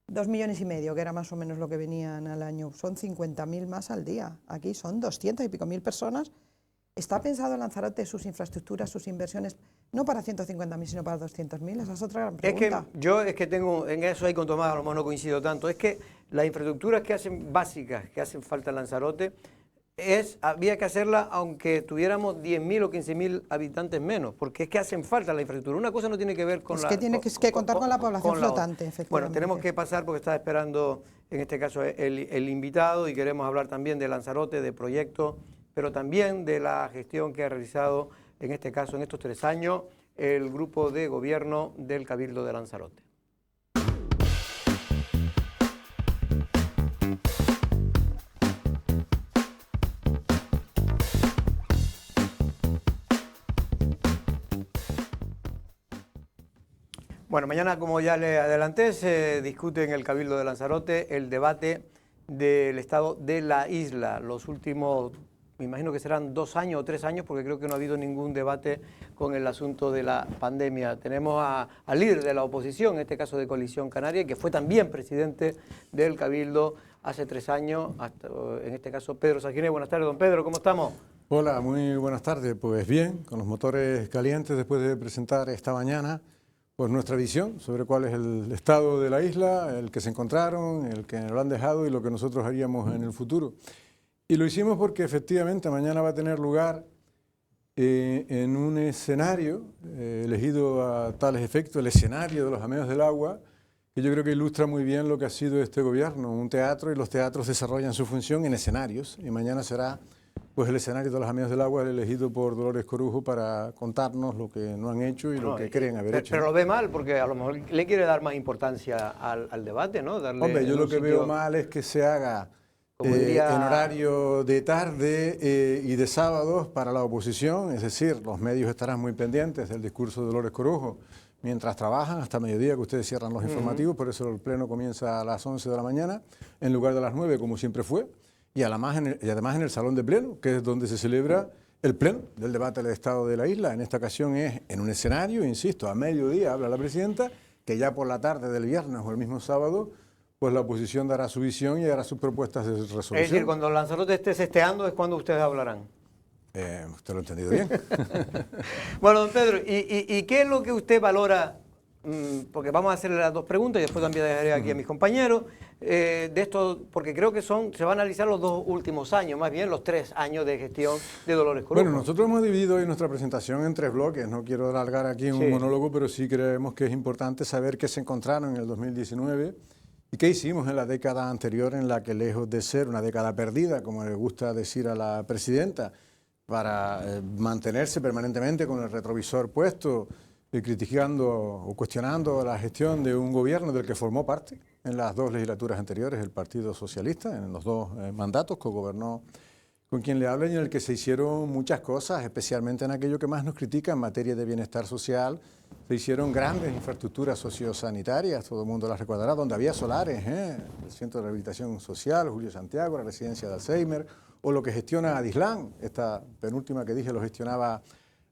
2,5 millones, que era más o menos lo que venían al año, son 50.000 más al día. Aquí son 200 y pico mil personas. ¿Está pensado en Lanzarote sus infraestructuras, sus inversiones, no para 150.000, sino para 200.000? Esa es otra gran pregunta. Es que tengo, en eso ahí con Tomás a lo mejor no coincido tanto, es que las infraestructuras que hacen básicas, que hacen falta en Lanzarote, había que hacerla aunque tuviéramos 10.000 o 15.000 habitantes menos, porque es que hacen falta la infraestructura. Una cosa no tiene que ver con la... Es que tiene que contar con la población flotante, efectivamente. Bueno, tenemos que pasar porque está esperando, en este caso, el invitado y queremos hablar también de Lanzarote, de proyectos, pero también de la gestión que ha realizado, en este caso, en estos 3 años, el grupo de gobierno del Cabildo de Lanzarote. Bueno, mañana, como ya le adelanté, se discute en el Cabildo de Lanzarote el debate del estado de la isla. Los últimos, me imagino que serán 2 años o 3 años, porque creo que no ha habido ningún debate con el asunto de la pandemia. Tenemos al líder de la oposición, en este caso de Coalición Canaria, que fue también presidente del Cabildo hace 3 años, en este caso Pedro Saginés. Buenas tardes, don Pedro, ¿cómo estamos? Hola, muy buenas tardes. Pues bien, con los motores calientes después de presentar esta mañana pues nuestra visión sobre cuál es el estado de la isla, el que se encontraron, el que lo han dejado y lo que nosotros haríamos en el futuro. Y lo hicimos porque efectivamente mañana va a tener lugar en un escenario elegido a tales efectos, el escenario de los Jameos del Agua, que yo creo que ilustra muy bien lo que ha sido este gobierno, un teatro, y los teatros desarrollan su función en escenarios, y mañana será pues el escenario de los Jameos del Agua elegido por Dolores Corujo para contarnos lo que no han hecho y lo que creen haber hecho. Pero lo ve mal, porque a lo mejor le quiere dar más importancia al debate, ¿no? Hombre, yo lo que veo mal es que se haga en horario de tarde y de sábados para la oposición, es decir, los medios estarán muy pendientes del discurso de Dolores Corujo, mientras trabajan hasta mediodía, que ustedes cierran los informativos, por eso el pleno comienza a las 11 de la mañana, en lugar de las 9, como siempre fue, y además en el salón de pleno, que es donde se celebra el pleno del debate del Estado de la isla. En esta ocasión es en un escenario, insisto, a mediodía habla la presidenta, que ya por la tarde del viernes o el mismo sábado, pues la oposición dará su visión y hará sus propuestas de resolución. Es decir, cuando Lanzarote esté cesteando es cuando ustedes hablarán. Usted lo ha entendido bien. Bueno, don Pedro, ¿y qué es lo que usted valora? Porque vamos a hacerle las dos preguntas y después también dejaré aquí a mis compañeros de esto, porque creo que se van a analizar los 2 últimos años, más bien los 3 años de gestión de Dolores Corujo. Bueno, nosotros hemos dividido hoy nuestra presentación en 3 bloques. No quiero alargar aquí un monólogo, pero sí creemos que es importante saber qué se encontraron en el 2019 y qué hicimos en la década anterior, en la que, lejos de ser una década perdida, como le gusta decir a la presidenta, para mantenerse permanentemente con el retrovisor puesto, criticando o cuestionando la gestión de un gobierno del que formó parte en las 2 legislaturas anteriores, el Partido Socialista, en los 2 mandatos, co-gobernó con quien le habla, y en el que se hicieron muchas cosas, especialmente en aquello que más nos critica en materia de bienestar social. Se hicieron grandes infraestructuras sociosanitarias, todo el mundo las recordará, donde había solares, el Centro de Rehabilitación Social, Julio Santiago, la residencia de Alzheimer, o lo que gestiona Adislán, esta penúltima que dije lo gestionaba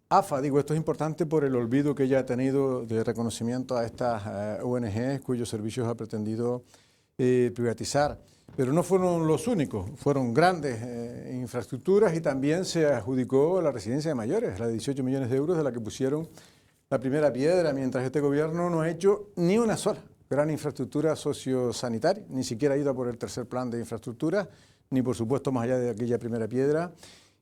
AFA. Digo, esto es importante por el olvido que ella ha tenido de reconocimiento a estas ONGs cuyos servicios ha pretendido privatizar. Pero no fueron los únicos, fueron grandes infraestructuras, y también se adjudicó la residencia de mayores, la de 18 millones de euros, de la que pusieron la primera piedra, mientras este gobierno no ha hecho ni una sola gran infraestructura sociosanitaria, ni siquiera ha ido a por el 3er plan de infraestructura, ni por supuesto más allá de aquella primera piedra.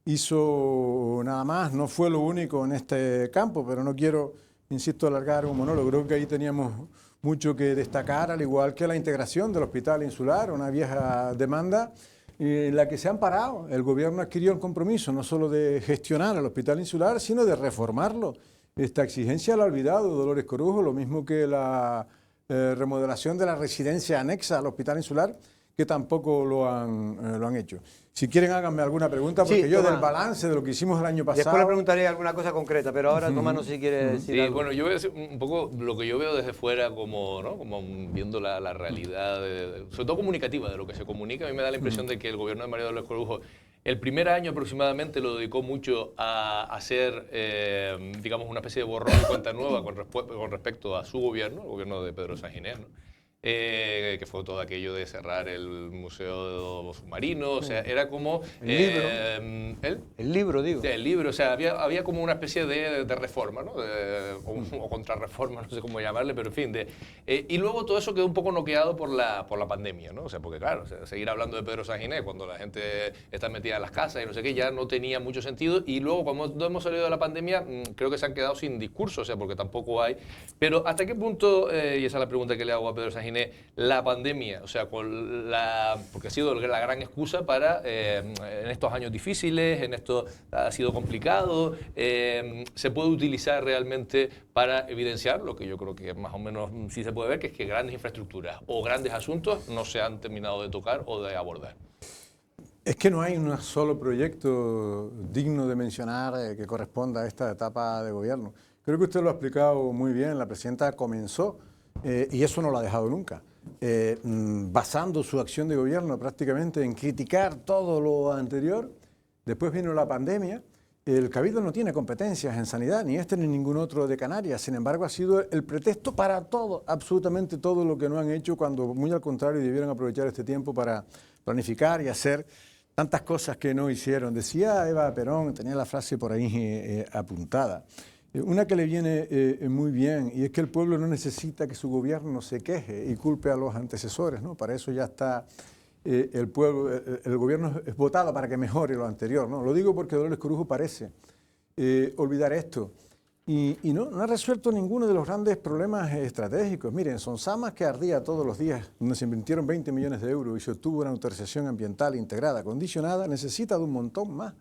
Hizo nada más, no fue lo único en este campo, pero no quiero, insisto, alargar un monólogo. Creo que ahí teníamos mucho que destacar, al igual que la integración del Hospital Insular, una vieja demanda en la que se han parado. El gobierno adquirió el compromiso no solo de gestionar el Hospital Insular, sino de reformarlo. Esta exigencia la ha olvidado Dolores Corujo, lo mismo que la remodelación de la residencia anexa al Hospital Insular, que tampoco lo han hecho. Si quieren, háganme alguna pregunta, porque yo del balance de lo que hicimos el año pasado... Después le preguntaré alguna cosa concreta, pero ahora Tomás no sé si quiere decir algo. Bueno, yo voy a decir un poco lo que yo veo desde fuera, como viendo la realidad, sobre todo comunicativa, de lo que se comunica. A mí me da la impresión de que el gobierno de María Dolores Corujo, el primer año aproximadamente, lo dedicó mucho a hacer, digamos, una especie de borrón y cuenta nueva con respecto a su gobierno, el gobierno de Pedro Sanginés, ¿no? Que fue todo aquello de cerrar el Museo Submarino, o sea, era como... El libro. El libro, digo. Sí, el libro, o sea, había como una especie de reforma, ¿no? O contrarreforma, no sé cómo llamarle, pero en fin. Y luego todo eso quedó un poco noqueado por la pandemia, ¿no? O sea, porque claro, seguir hablando de Pedro Sanginés cuando la gente está metida en las casas y no sé qué, ya no tenía mucho sentido. Y luego, cuando hemos salido de la pandemia, creo que se han quedado sin discurso, o sea, porque tampoco hay. Pero ¿hasta qué punto, y esa es la pregunta que le hago a Pedro Sanginés, la pandemia, o sea, porque ha sido la gran excusa para, en estos años difíciles, en esto ha sido complicado, se puede utilizar realmente para evidenciar lo que yo creo que más o menos sí se puede ver, que es que grandes infraestructuras o grandes asuntos no se han terminado de tocar o de abordar? Es que no hay un solo proyecto digno de mencionar que corresponda a esta etapa de gobierno. Creo que usted lo ha explicado muy bien. La presidenta comenzó, y eso no lo ha dejado nunca, basando su acción de gobierno prácticamente en criticar todo lo anterior. Después vino la pandemia. El Cabildo no tiene competencias en sanidad, ni este ni ningún otro de Canarias. Sin embargo, ha sido el pretexto para todo, absolutamente todo lo que no han hecho, cuando muy al contrario debieran aprovechar este tiempo para planificar y hacer tantas cosas que no hicieron. Decía Eva Perón, tenía la frase por ahí apuntada, una que le viene muy bien, y es que el pueblo no necesita que su gobierno se queje y culpe a los antecesores, ¿no? Para eso ya está el pueblo, el gobierno es votado para que mejore lo anterior, ¿no? Lo digo porque Dolores Corujo parece olvidar esto, y no ha resuelto ninguno de los grandes problemas estratégicos. Miren, Sonsamas, que ardía todos los días, donde se invirtieron 20 millones de euros y se obtuvo una autorización ambiental integrada, condicionada, necesita de un montón más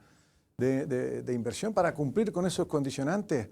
de inversión para cumplir con esos condicionantes,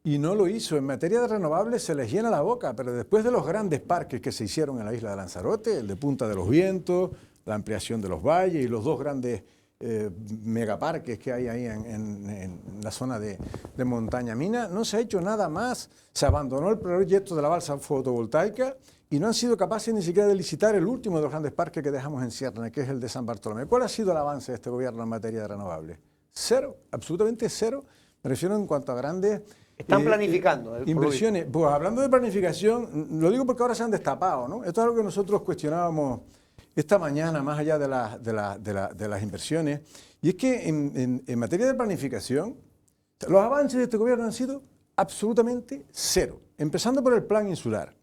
y no lo hizo. En materia de renovables se les llena la boca, pero después de los grandes parques que se hicieron en la isla de Lanzarote, el de Punta de los Vientos, la ampliación de los valles y los dos grandes megaparques que hay ahí en la zona de montaña mina. No se ha hecho nada más. Se abandonó el proyecto de la balsa fotovoltaica y no han sido capaces ni siquiera de licitar el último de los grandes parques que dejamos en ciernes, que es el de San Bartolomé. ¿Cuál ha sido el avance de este gobierno en materia de renovables? Cero, absolutamente cero. Me refiero en cuanto a grandes... Están planificando. Inversiones. Pues hablando de planificación, lo digo porque ahora se han destapado, ¿no? Esto es algo que nosotros cuestionábamos esta mañana, más allá de las inversiones, y es que en materia de planificación, los avances de este gobierno han sido absolutamente cero, empezando por el plan insular,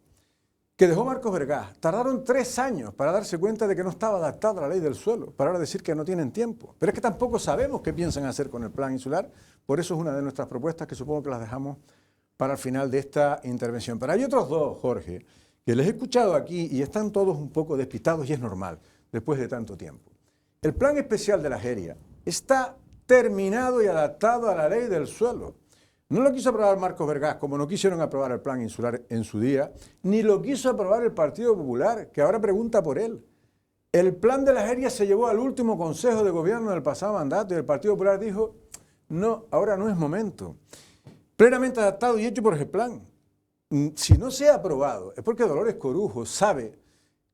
que dejó Marcos Vergás. Tardaron 3 años para darse cuenta de que no estaba adaptado a la ley del suelo, para ahora decir que no tienen tiempo. Pero es que tampoco sabemos qué piensan hacer con el plan insular, por eso es una de nuestras propuestas que supongo que las dejamos para el final de esta intervención. Pero hay otros dos, Jorge, que les he escuchado aquí y están todos un poco despistados y es normal, después de tanto tiempo. El plan especial de la Jeria está terminado y adaptado a la ley del suelo. No lo quiso aprobar Marcos Vergás, como no quisieron aprobar el plan insular en su día, ni lo quiso aprobar el Partido Popular, que ahora pregunta por él. El plan de la Jeria se llevó al último Consejo de Gobierno del pasado mandato y el Partido Popular dijo, no, ahora no es momento. Plenamente adaptado y hecho por ese plan. Si no se ha aprobado, es porque Dolores Corujo sabe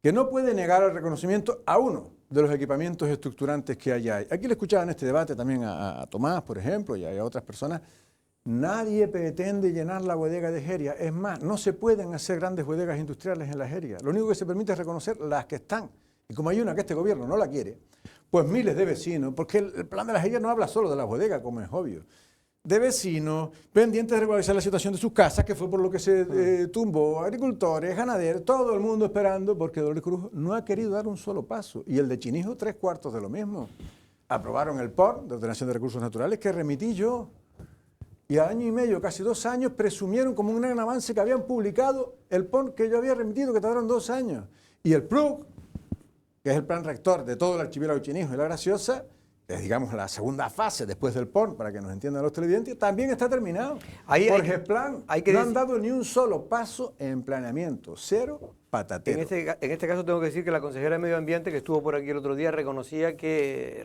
que no puede negar el reconocimiento a uno de los equipamientos estructurantes que hay ahí. Aquí le escuchaba en este debate también a Tomás, por ejemplo, y a otras personas. Nadie pretende llenar la bodega de Jeria. Es más, no se pueden hacer grandes bodegas industriales en la Jeria. Lo único que se permite es reconocer las que están. Y como hay una que este gobierno no la quiere, pues miles de vecinos, porque el plan de la Jeria no habla solo de las bodegas, como es obvio, de vecinos pendientes de regularizar la situación de sus casas, que fue por lo que se tumbó, agricultores, ganaderos, todo el mundo esperando, porque Dolores Corujo no ha querido dar un solo paso. Y el de Chinijo, 3/4 de lo mismo. Aprobaron el POR, de Ordenación de Recursos Naturales, que remití yo. Y al año y medio, casi 2 años, presumieron como un gran avance que habían publicado el POR que yo había remitido, que tardaron 2 años. Y el PLUC, que es el plan rector de todo el archipiélago de Chinijo y La Graciosa, que es, digamos, la segunda fase después del POR, para que nos entiendan los televidentes, también está terminado. Porque el plan no han dado ni un solo paso en planeamiento. Cero patatero. En este caso tengo que decir que la consejera de Medio Ambiente, que estuvo por aquí el otro día, reconocía que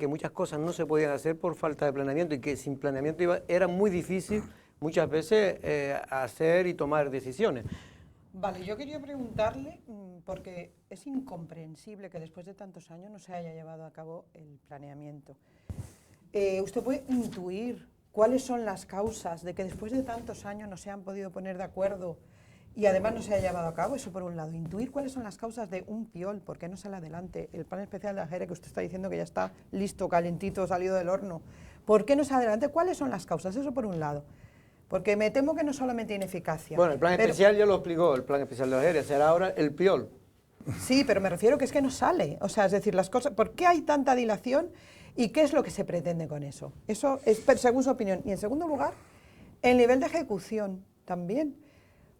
muchas cosas no se podían hacer por falta de planeamiento y que sin planeamiento era muy difícil muchas veces hacer y tomar decisiones. Vale, yo quería preguntarle, porque es incomprensible que después de tantos años no se haya llevado a cabo el planeamiento. ¿Usted puede intuir cuáles son las causas de que después de tantos años no se han podido poner de acuerdo y además no se haya llevado a cabo? Eso por un lado. Intuir cuáles son las causas de un piol, por qué no sale adelante. El plan especial de la Jeria, que usted está diciendo que ya está listo, calentito, salido del horno. ¿Por qué no sale adelante? ¿Cuáles son las causas? Eso por un lado. Porque me temo que no solamente ineficacia. Bueno, el plan especial ya lo explicó, el plan especial de la Jeria, será ahora el piol. Sí, pero me refiero que es que no sale. O sea, es decir, las cosas, ¿por qué hay tanta dilación y qué es lo que se pretende con eso? Eso es según su opinión. Y en segundo lugar, el nivel de ejecución también.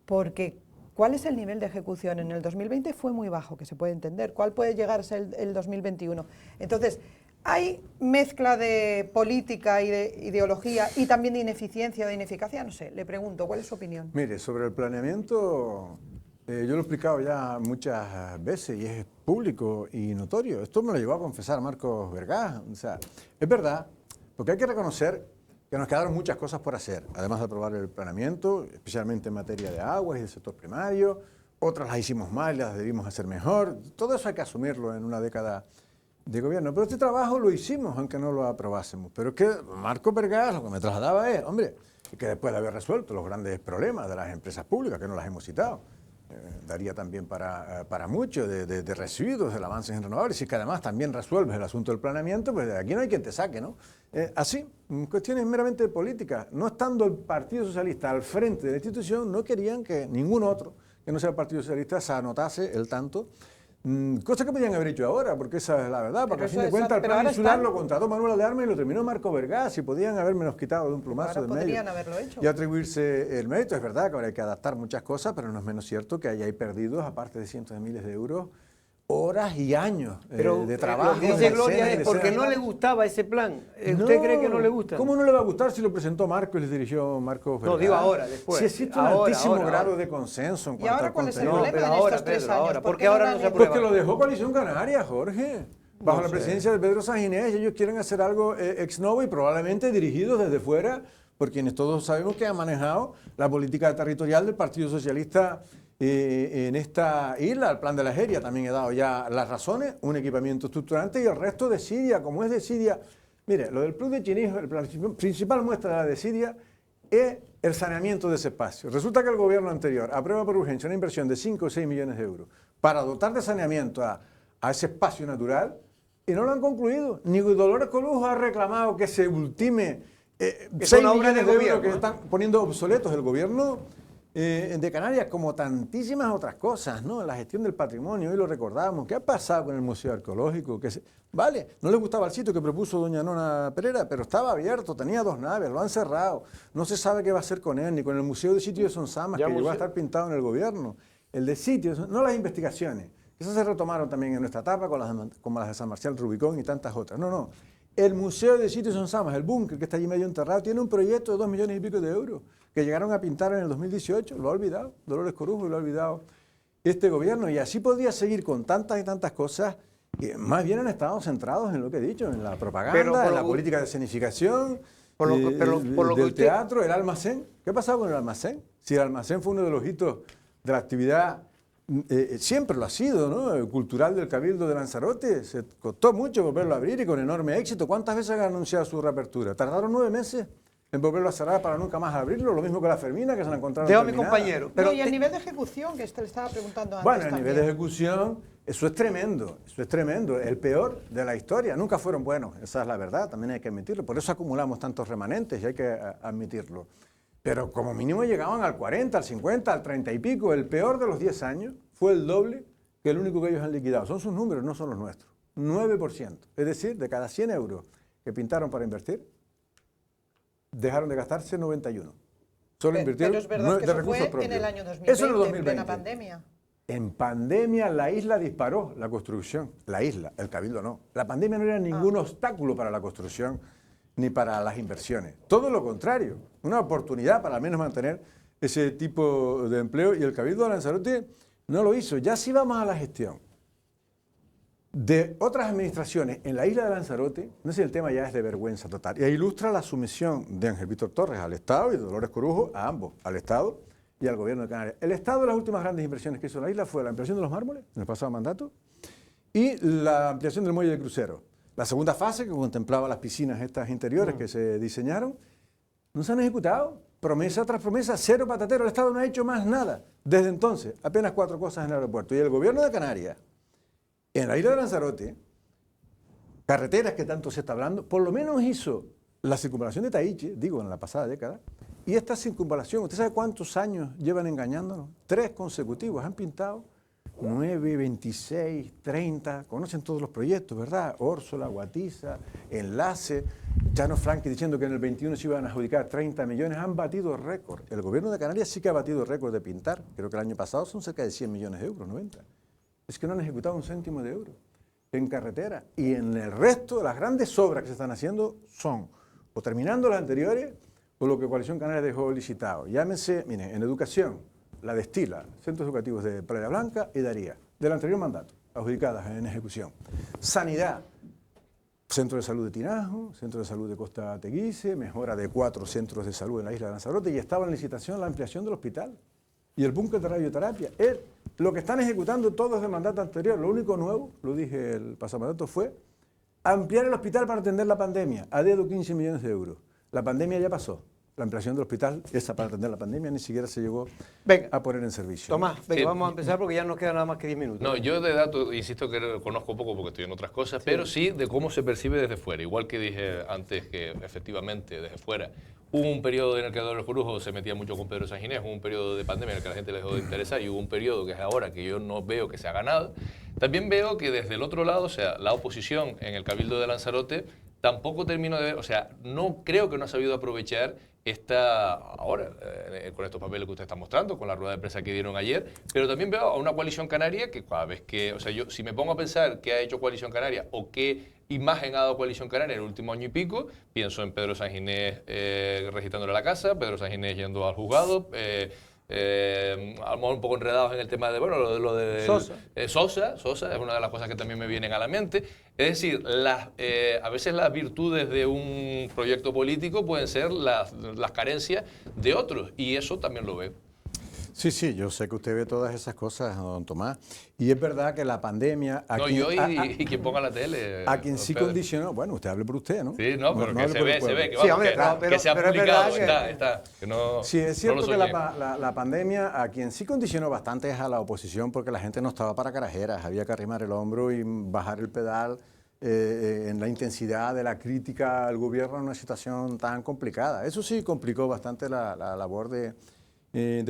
Porque, ¿cuál es el nivel de ejecución? En el 2020 fue muy bajo, que se puede entender. ¿Cuál puede llegar a ser el 2021? Entonces, ¿hay mezcla de política y de ideología y también de ineficiencia o de ineficacia? No sé, le pregunto, ¿cuál es su opinión? Mire, sobre el planeamiento, yo lo he explicado ya muchas veces y es público y notorio. Esto me lo llegó a confesar Marcos Vergás. O sea, es verdad, porque hay que reconocer que nos quedaron muchas cosas por hacer, además de aprobar el planeamiento, especialmente en materia de aguas y del sector primario. Otras las hicimos mal, las debimos hacer mejor. Todo eso hay que asumirlo en una década de gobierno, pero este trabajo lo hicimos aunque no lo aprobásemos. Pero es que Marcos Vergás lo que me trasladaba es, hombre, que después de haber resuelto los grandes problemas de las empresas públicas, que no las hemos citado, daría también para mucho de residuos, del avance en renovables, y que además también resuelves el asunto del planeamiento, pues de aquí no hay quien te saque, ¿no? Así, cuestiones meramente políticas. No estando el Partido Socialista al frente de la institución, no querían que ningún otro, que no sea el Partido Socialista, se anotase el tanto. Cosa que podían haber hecho ahora, porque esa es la verdad, porque a fin de cuentas el plan insular lo contrató Manuel de Armas y lo terminó Marcos Vergás, y podían habernos quitado de un plumazo de medio haberlo hecho. Y atribuirse el mérito. Es verdad que ahora hay que adaptar muchas cosas, pero no es menos cierto que ahí hay perdidos, aparte de cientos de miles de euros, horas y años de trabajo. Lo que dice Gloria es porque no le gustaba ese plan. ¿Usted cree que no le gusta? ¿Cómo no le va a gustar si lo presentó Marcos y le dirigió Marcos Vergás? No, digo ahora, después. Si existe un altísimo grado de consenso en cuanto al contenido. ¿Y ahora cuál es el problema en estos 3 años? ¿Por qué ahora no se aprueba? Porque lo dejó Coalición Canaria, Jorge. bajo No la sé. presidencia de Pedro Sanginés, ellos quieren hacer algo ex novo y probablemente dirigidos desde fuera por quienes todos sabemos que han manejado la política territorial del Partido Socialista en esta isla. El plan de la Jeria también he dado ya las razones, un equipamiento estructurante y el resto desidia, como es desidia. Mire, lo del Club de Chinijo, la principal muestra de la desidia es el saneamiento de ese espacio. Resulta que el gobierno anterior aprueba por urgencia una inversión de 5 o 6 millones de euros para dotar de saneamiento a ese espacio natural y no lo han concluido. Ni Dolores Corujo ha reclamado que se ultime 6 una obra millones del de euros gobierno, que ¿eh? están poniendo obsoletos el gobierno de Canarias, como tantísimas otras cosas, ¿no? La gestión del patrimonio, hoy lo recordamos. ¿Qué ha pasado con el Museo Arqueológico? Vale, no le gustaba el sitio que propuso doña Nona Pereira, pero estaba abierto, tenía 2 naves, lo han cerrado. No se sabe qué va a hacer con él, ni con el Museo de Sitio de Sonsamas, que llegó a estar pintado en el gobierno. El de sitios, no las investigaciones. Esas se retomaron también en nuestra etapa, como las de San Marcial Rubicón y tantas otras. No. El Museo de Sitio de Sonsamas, el búnker que está allí medio enterrado, tiene un proyecto de 2 millones y pico de euros que llegaron a pintar en el 2018. Lo ha olvidado Dolores Corujo y lo ha olvidado este gobierno. Y así podría seguir con tantas y tantas cosas que más bien han estado centrados en lo que he dicho, en la propaganda, en la política de escenificación, por lo que del usted- teatro, el almacén. ¿Qué ha pasado con el almacén? Si el almacén fue uno de los hitos de la actividad, siempre lo ha sido, ¿no? Cultural del Cabildo de Lanzarote. Se costó mucho volverlo a abrir y con enorme éxito. ¿Cuántas veces han anunciado su reapertura? Tardaron 9 meses en volverlo a cerrar para nunca más abrirlo. Lo mismo que la Fermina, que se la encontraron Dejo a mi terminada. compañero. Pero Pero y el nivel de ejecución, que le estaba preguntando antes Bueno, el también. nivel de ejecución, eso es tremendo, el peor de la historia. Nunca fueron buenos, esa es la verdad, también hay que admitirlo. Por eso acumulamos tantos remanentes y hay que admitirlo. Pero como mínimo llegaban al 40, al 50, al 30 y pico. El peor de los 10 años fue el doble que el único que ellos han liquidado. Son sus números, no son los nuestros. 9%. Es decir, de cada 100 euros que pintaron para invertir, dejaron de gastarse 91. Solo invirtieron Pero es verdad 9 que de eso recursos fue propios. en el año 2020, Eso en el en 2020. plena pandemia. En pandemia la isla disparó la construcción. La isla, el Cabildo no. La pandemia no era ningún obstáculo para la construcción ni para las inversiones. Todo lo contrario, una oportunidad para al menos mantener ese tipo de empleo y el Cabildo de Lanzarote no lo hizo. Ya si vamos a la gestión de otras administraciones en la isla de Lanzarote, no sé, el tema ya es de vergüenza total. Y ahí ilustra la sumisión de Ángel Víctor Torres al Estado y de Dolores Corujo a ambos, al Estado y al Gobierno de Canarias. El Estado, las últimas grandes inversiones que hizo la isla fue la ampliación de los mármoles en el pasado mandato y la ampliación del muelle de crucero. La segunda fase, que contemplaba las piscinas estas interiores que se diseñaron, no se han ejecutado. Promesa tras promesa, cero patatero. El Estado no ha hecho más nada. Desde entonces, apenas 4 cosas en el aeropuerto. Y el Gobierno de Canarias, en la isla de Lanzarote, carreteras que tanto se está hablando, por lo menos hizo la circunvalación de Tahiche, digo, en la pasada década, y esta circunvalación, ¿usted sabe cuántos años llevan engañándonos? 3 consecutivos, han pintado 9, 26, 30, conocen todos los proyectos, ¿verdad? Órsola, Guatiza, Enlace, Chano Franqui diciendo que en el 21 se iban a adjudicar 30 millones, han batido récord. El Gobierno de Canarias sí que ha batido récord de pintar, creo que el año pasado son cerca de 100 millones de euros, 90. Es que no han ejecutado un céntimo de euro en carretera. Y en el resto, las grandes obras que se están haciendo son o terminando las anteriores o lo que Coalición Canaria dejó licitado. Llámese, mire, en educación, la Destila, Centros Educativos de Playa Blanca y Daría, del anterior mandato, adjudicadas en ejecución. Sanidad, Centro de Salud de Tinajo, Centro de Salud de Costa Teguise, mejora de 4 centros de salud en la isla de Lanzarote y estaba en licitación la ampliación del hospital y el búnker de radioterapia. Es lo que están ejecutando todos del mandato anterior. Lo único nuevo, lo dije el pasado mandato, fue ampliar el hospital para atender la pandemia, a dedo 15 millones de euros. La pandemia ya pasó. La ampliación del hospital, esa para atender la pandemia, ni siquiera se llegó a poner en servicio. Tomás, venga, Sí. vamos a empezar porque ya nos quedan nada más que 10 minutos. No, yo de datos, insisto que conozco poco porque estoy en otras cosas, pero sí de cómo se percibe desde fuera. Igual que dije antes que efectivamente desde fuera hubo un periodo en el que Dolores Corujo se metía mucho con Pedro Sanginés, hubo un periodo de pandemia en el que a la gente le dejó de interesar y hubo un periodo que es ahora que yo no veo que se haga nada. También veo que desde el otro lado, o sea, la oposición en el Cabildo de Lanzarote tampoco termino de ver, o sea, no creo que no ha sabido aprovechar esta, ahora, con estos papeles que usted está mostrando, con la rueda de prensa que dieron ayer, pero también veo a una coalición canaria que cada vez que, o sea, yo si me pongo a pensar qué ha hecho Coalición Canaria o qué imagen ha dado Coalición Canaria en el último año y pico, pienso en Pedro Sanginés registrando la casa, Pedro Sanginés yendo al juzgado, a lo mejor un poco enredados en el tema de, bueno, lo de Sosa es una de las cosas que también me vienen a la mente. Es decir, a veces las virtudes de un proyecto político pueden ser las carencias de otros, y eso también lo veo. Sí, sí, yo sé que usted ve todas esas cosas, don Tomás. Y es verdad que la pandemia... y quien ponga la tele. A quien sí condicionó... Bueno, usted hable por usted, ¿no? Sí, no, pero no que se ve, que, vamos, sí, hombre, que se ha publicado, está. Que no, sí, es cierto no que la pandemia a quien sí condicionó bastante es a la oposición, porque la gente no estaba para carajeras, había que arrimar el hombro y bajar el pedal en la intensidad de la crítica al gobierno en una situación tan complicada. Eso sí complicó bastante la labor de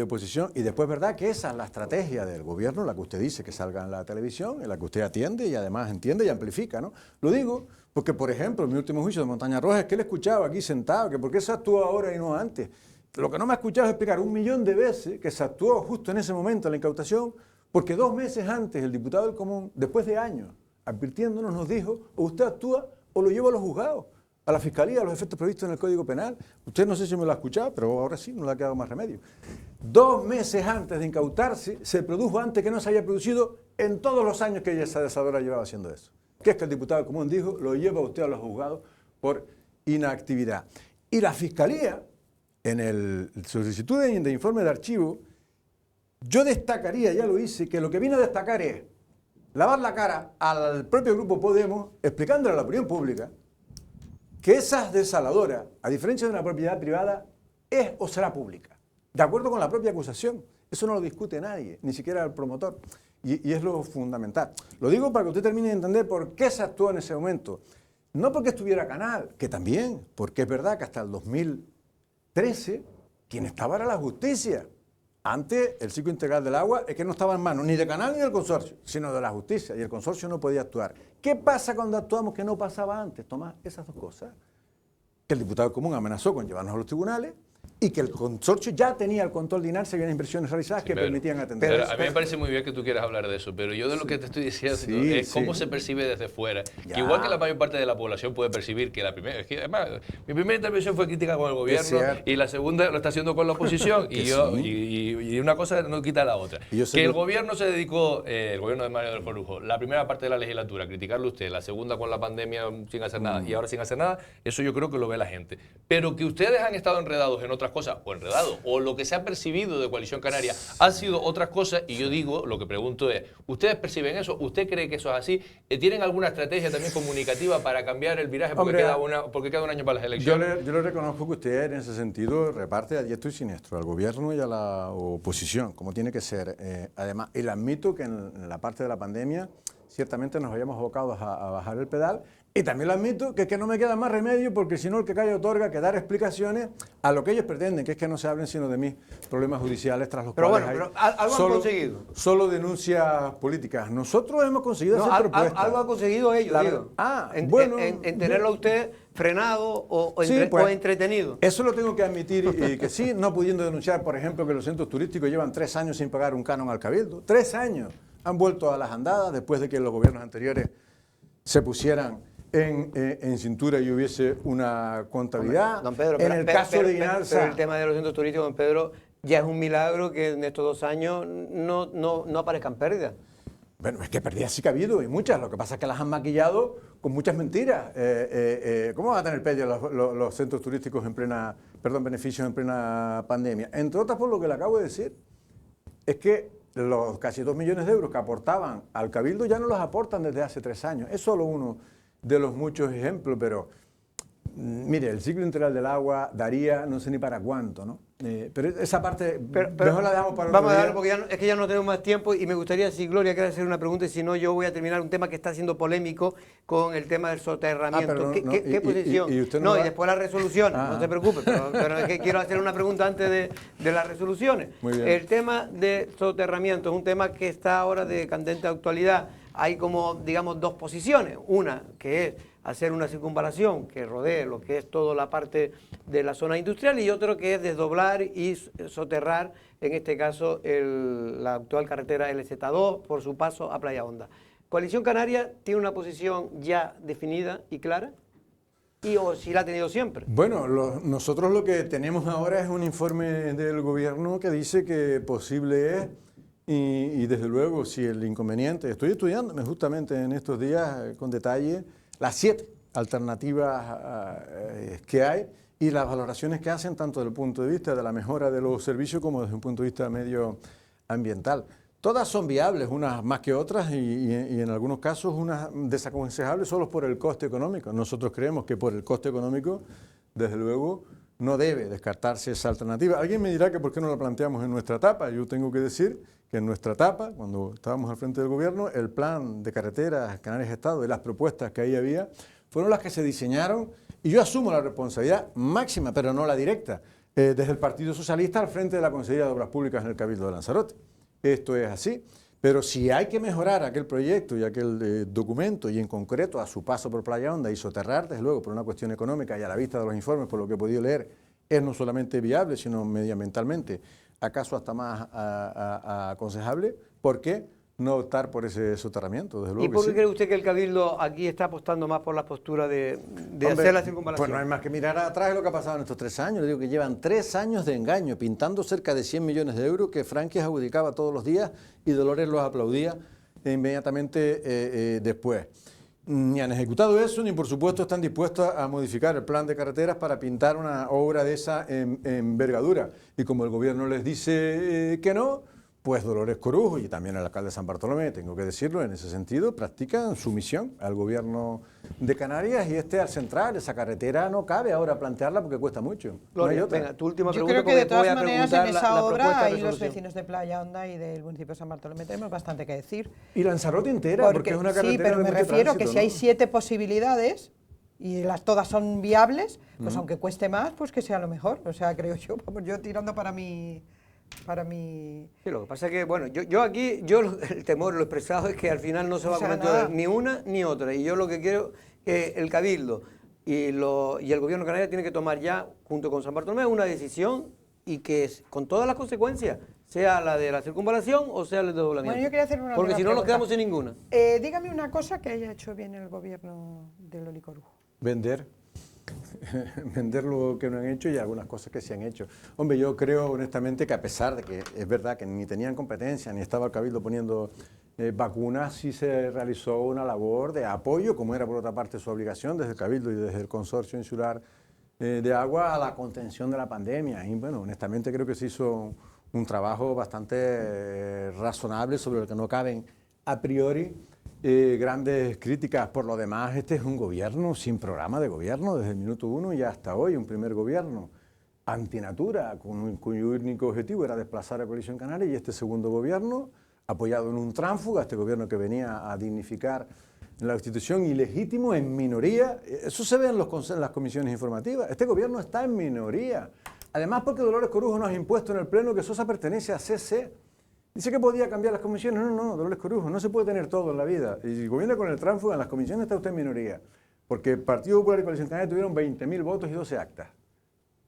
oposición. Y después, ¿verdad? Que esa es la estrategia del gobierno, la que usted dice que salga en la televisión, en la que usted atiende y además entiende y amplifica, ¿no? Lo digo porque, por ejemplo, en mi último juicio de Montaña Roja, es que él escuchaba aquí sentado, que por qué se actuó ahora y no antes. Lo que no me ha escuchado es explicar 1.000.000 de veces que se actuó justo en ese momento la incautación, porque 2 meses antes el diputado del Común, después de años, advirtiéndonos, nos dijo: o usted actúa o lo lleva a los juzgados, a la Fiscalía, a los efectos previstos en el Código Penal. Usted no sé si me lo ha escuchado, pero ahora sí, no le ha quedado más remedio. 2 meses antes de incautarse, se produjo antes que no se haya producido en todos los años que esa desadora llevaba haciendo eso. Que es que el diputado del Común dijo: lo lleva usted a los juzgados por inactividad. Y la Fiscalía, en su solicitud de informe de archivo, yo destacaría, ya lo hice, que lo que vino a destacar es lavar la cara al propio Grupo Podemos, explicándole a la opinión pública que esa desaladora, a diferencia de una propiedad privada, es o será pública, de acuerdo con la propia acusación. Eso no lo discute nadie, ni siquiera el promotor, y es lo fundamental. Lo digo para que usted termine de entender por qué se actuó en ese momento. No porque estuviera Canal, que también, porque es verdad que hasta el 2013 quien estaba era la justicia. Antes, el ciclo integral del agua es que no estaba en manos ni de Canal ni del consorcio, sino de la justicia, y el consorcio no podía actuar. ¿Qué pasa cuando actuamos que no pasaba antes, Tomás? Esas dos cosas. Que el diputado común amenazó con llevarnos a los tribunales y que el consorcio ya tenía el control de INARSE, había inversiones realizadas que permitían atender. Pero a mí me parece muy bien que tú quieras hablar de eso, pero yo de lo que te estoy diciendo es cómo se percibe desde fuera. Que igual que la mayor parte de la población puede percibir que la primera... Es que además, mi primera intervención fue crítica con el gobierno y la segunda lo está haciendo con la oposición y una cosa no quita la otra. Que el gobierno se dedicó, el gobierno de Mario del Corujo, la primera parte de la legislatura a criticarlo usted, la segunda con la pandemia sin hacer nada y ahora sin hacer nada, eso yo creo que lo ve la gente. Pero que ustedes han estado enredados en otras cosas, o lo que se ha percibido de Coalición Canaria han sido otras cosas, y yo digo, lo que pregunto es, ¿ustedes perciben eso? ¿Usted cree que eso es así? ¿Tienen alguna estrategia también comunicativa para cambiar el viraje porque queda un año para las elecciones? Yo le reconozco que usted en ese sentido reparte a diestro y siniestro, al gobierno y a la oposición, como tiene que ser. Además, y le admito que en la parte de la pandemia ciertamente nos habíamos abocado a bajar el pedal. Y también lo admito que es que no me queda más remedio, porque si no el que calla otorga, que dar explicaciones a lo que ellos pretenden, que es que no se hablen sino de mis problemas judiciales tras los cuales pero algo han conseguido. Solo denuncias políticas. Nosotros hemos conseguido hacer propuestas. Algo han conseguido ellos, digo. En tenerlo a usted frenado o entretenido. Eso lo tengo que admitir, y que sí, no pudiendo denunciar, por ejemplo, que los centros turísticos llevan 3 años sin pagar un canon al Cabildo. 3 años. Han vuelto a las andadas después de que los gobiernos anteriores se pusieran en cintura y hubiese una contabilidad. Don Pedro, en el caso de Inalsa... Pero el tema de los centros turísticos, don Pedro, ya es un milagro que en estos 2 años no aparezcan pérdidas. Bueno, es que pérdidas sí que ha habido, y muchas. Lo que pasa es que las han maquillado con muchas mentiras. ¿Cómo van a tener pérdidas los centros turísticos beneficios en plena pandemia? Entre otras, por lo que le acabo de decir, es que los casi 2 millones de euros que aportaban al Cabildo ya no los aportan desde hace 3 años. Es solo uno de los muchos ejemplos, pero mire, el ciclo integral del agua daría no sé ni para cuánto, ¿no? Pero esa parte mejor la dejamos para otro vamos a día. darlo porque es que ya no tenemos más tiempo, y me gustaría, si Gloria quiere hacer una pregunta, y si no yo voy a terminar un tema que está siendo polémico con el tema del soterramiento. ¿Qué posición? ¿Y usted y después las resoluciones, no se preocupe, pero es que quiero hacer una pregunta antes de las resoluciones. Muy bien. El tema de soterramiento es un tema que está ahora de candente actualidad. Hay como, digamos, 2 posiciones. Una, que es hacer una circunvalación que rodee lo que es toda la parte de la zona industrial, y otro que es desdoblar y soterrar, en este caso, la actual carretera LZ2 por su paso a Playa Honda. ¿Coalición Canaria tiene una posición ya definida y clara? o si la ha tenido siempre. Bueno, nosotros lo que tenemos ahora es un informe del gobierno que dice que posible es, y desde luego si el inconveniente, estoy estudiándome justamente en estos días con detalle las 7 alternativas que hay y las valoraciones que hacen tanto desde el punto de vista de la mejora de los servicios como desde un punto de vista medioambiental. Todas son viables, unas más que otras, y en algunos casos unas desaconsejables solo por el coste económico. Nosotros creemos que por el coste económico, desde luego, no debe descartarse esa alternativa. Alguien me dirá que por qué no la planteamos en nuestra etapa. Yo tengo que decir que en nuestra etapa, cuando estábamos al frente del gobierno, el plan de carreteras Canarias-Estado y las propuestas que ahí había fueron las que se diseñaron, y yo asumo la responsabilidad máxima, pero no la directa, desde el Partido Socialista al frente de la Consejería de Obras Públicas en el Cabildo de Lanzarote. Esto es así, pero si hay que mejorar aquel proyecto y aquel documento, y en concreto a su paso por Playa Honda y soterrar, desde luego, por una cuestión económica y a la vista de los informes, por lo que he podido leer, es no solamente viable, sino medioambientalmente, acaso hasta más aconsejable, ¿por qué no optar por ese soterramiento? Desde luego. ¿Y por qué sí. cree usted que el Cabildo aquí está apostando más por la postura de Hombre, hacer la circunvalación? Pues no hay más que mirar atrás de lo que ha pasado en estos 3 años. Le digo que llevan 3 años de engaño, pintando cerca de 100 millones de euros que Franquia adjudicaba todos los días y Dolores los aplaudía inmediatamente después. Ni han ejecutado eso, ni por supuesto están dispuestos a modificar el plan de carreteras para pintar una obra de esa envergadura. Y como el gobierno les dice que no, pues Dolores Corujo y también el alcalde de San Bartolomé, tengo que decirlo, en ese sentido, practican sumisión al gobierno de Canarias y al central. Esa carretera no cabe ahora plantearla porque cuesta mucho. Gloria, no hay otra. venga, tu última Yo pregunta. creo que de porque voy todas a maneras en preguntar esa la obra propuesta de y los resolución. vecinos de Playa Honda y del municipio de San Bartolomé tenemos bastante que decir. Y Lanzarote entera, porque es una carretera sí, pero de me mucho refiero que tránsito, si hay ¿no? 7 posibilidades y todas son viables, pues aunque cueste más, pues que sea lo mejor. O sea, creo yo, vamos, yo tirando para mi... Sí, lo que pasa es que, bueno, yo aquí, el temor, lo expresado es que al final no se va a comentar ni una ni otra. Y yo lo que quiero que el Cabildo y el Gobierno de Canarias tienen que tomar ya, junto con San Bartolomé, una decisión y que con todas las consecuencias, sea la de la circunvalación o sea el desdoblamiento. Bueno, yo quería hacer una porque si no nos pregunta. quedamos sin ninguna. Dígame una cosa que haya hecho bien el Gobierno de Loli Corujo. Vender. Vender lo que no han hecho y algunas cosas que se han hecho. Hombre, yo creo honestamente que a pesar de que es verdad que ni tenían competencia, ni estaba el Cabildo poniendo vacunas, sí se realizó una labor de apoyo, como era por otra parte su obligación desde el Cabildo y desde el Consorcio Insular de Agua, a la contención de la pandemia. Y bueno, honestamente creo que se hizo un trabajo bastante razonable sobre el que no caben a priori grandes críticas. Por lo demás, este es un gobierno sin programa de gobierno desde el minuto 1 y hasta hoy, un primer gobierno antinatura, cuyo único objetivo era desplazar a Coalición Canaria, y este segundo gobierno, apoyado en un tránsfuga, este gobierno que venía a dignificar la institución ilegítimo, en minoría. Eso se ve en las comisiones informativas. Este gobierno está en minoría. Además, porque Dolores Corujo nos ha impuesto en el Pleno que Sosa pertenece a CC. Dice que podía cambiar las comisiones. No, Dolores Corujo, no se puede tener todo en la vida. Y si gobierna con el tránsfuga, en las comisiones está usted en minoría. Porque el Partido Popular y Coalición Canaria tuvieron 20.000 votos y 12 actas.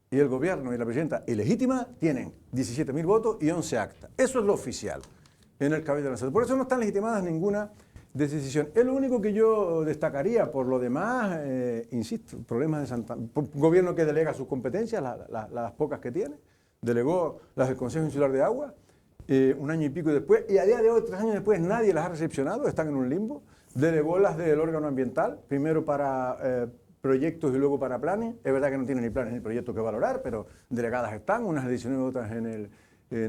Y el gobierno y la presidenta ilegítima tienen 17.000 votos y 11 actas. Eso es lo oficial en el Cabildo de Lanzarote. Por eso no están legitimadas ninguna decisión. Es lo único que yo destacaría. Por lo demás, insisto, problemas de un gobierno que delega sus competencias, las pocas que tiene. Delegó las del Consejo Insular de Agua, 1 año y pico después, y a día de hoy, 3 años después, nadie las ha recepcionado, están en un limbo. Delegó las del órgano ambiental, primero para proyectos y luego para planes. Es verdad que no tiene ni planes ni proyectos que valorar, pero delegadas están, unas el 19 y otras en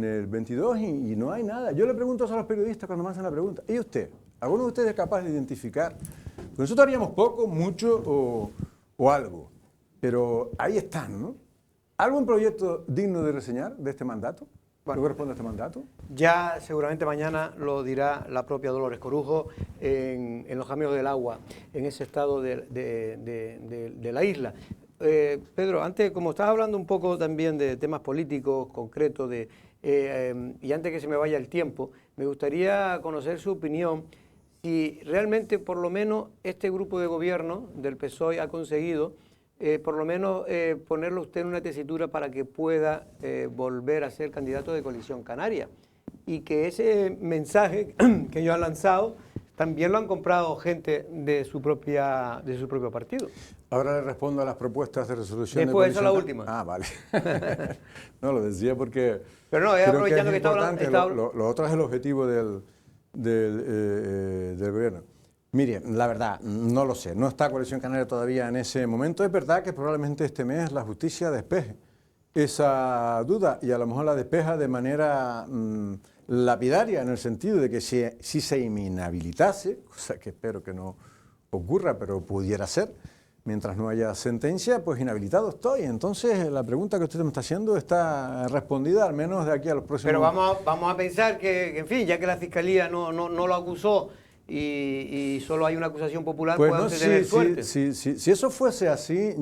el 22, y no hay nada. Yo le pregunto a los periodistas cuando me hacen la pregunta, ¿y usted? ¿Alguno de ustedes es capaz de identificar? Pues nosotros haríamos poco, mucho o algo, pero ahí están, ¿no? ¿Algún proyecto digno de reseñar de este mandato? ¿Qué corresponde a este mandato? Ya seguramente mañana lo dirá la propia Dolores Corujo en los Amigos del Agua, en ese estado de la isla. Pedro, antes, como estás hablando un poco también de temas políticos concretos, y antes que se me vaya el tiempo, me gustaría conocer su opinión si realmente por lo menos este grupo de gobierno del PSOE ha conseguido por lo menos ponerlo usted en una tesitura para que pueda volver a ser candidato de Coalición Canaria, y que ese mensaje que ellos han lanzado también lo han comprado gente de su propio partido. Ahora le respondo a las propuestas de resolución. Después, esa es la última. Ah, vale. No, lo decía porque... Pero no, es aprovechando que está hablando... Lo otro es el objetivo del gobierno. Mire, la verdad, no lo sé. No está Coalición Canaria todavía en ese momento. Es verdad que probablemente este mes la justicia despeje esa duda y a lo mejor la despeja de manera lapidaria, en el sentido de que si se inhabilitase, cosa que espero que no ocurra, pero pudiera ser, mientras no haya sentencia, pues inhabilitado estoy. Entonces, la pregunta que usted me está haciendo está respondida, al menos de aquí a los próximos... Pero vamos a pensar que, en fin, ya que la Fiscalía no lo acusó y solo hay una acusación popular, pues puede no, tener suerte. Si eso fuese así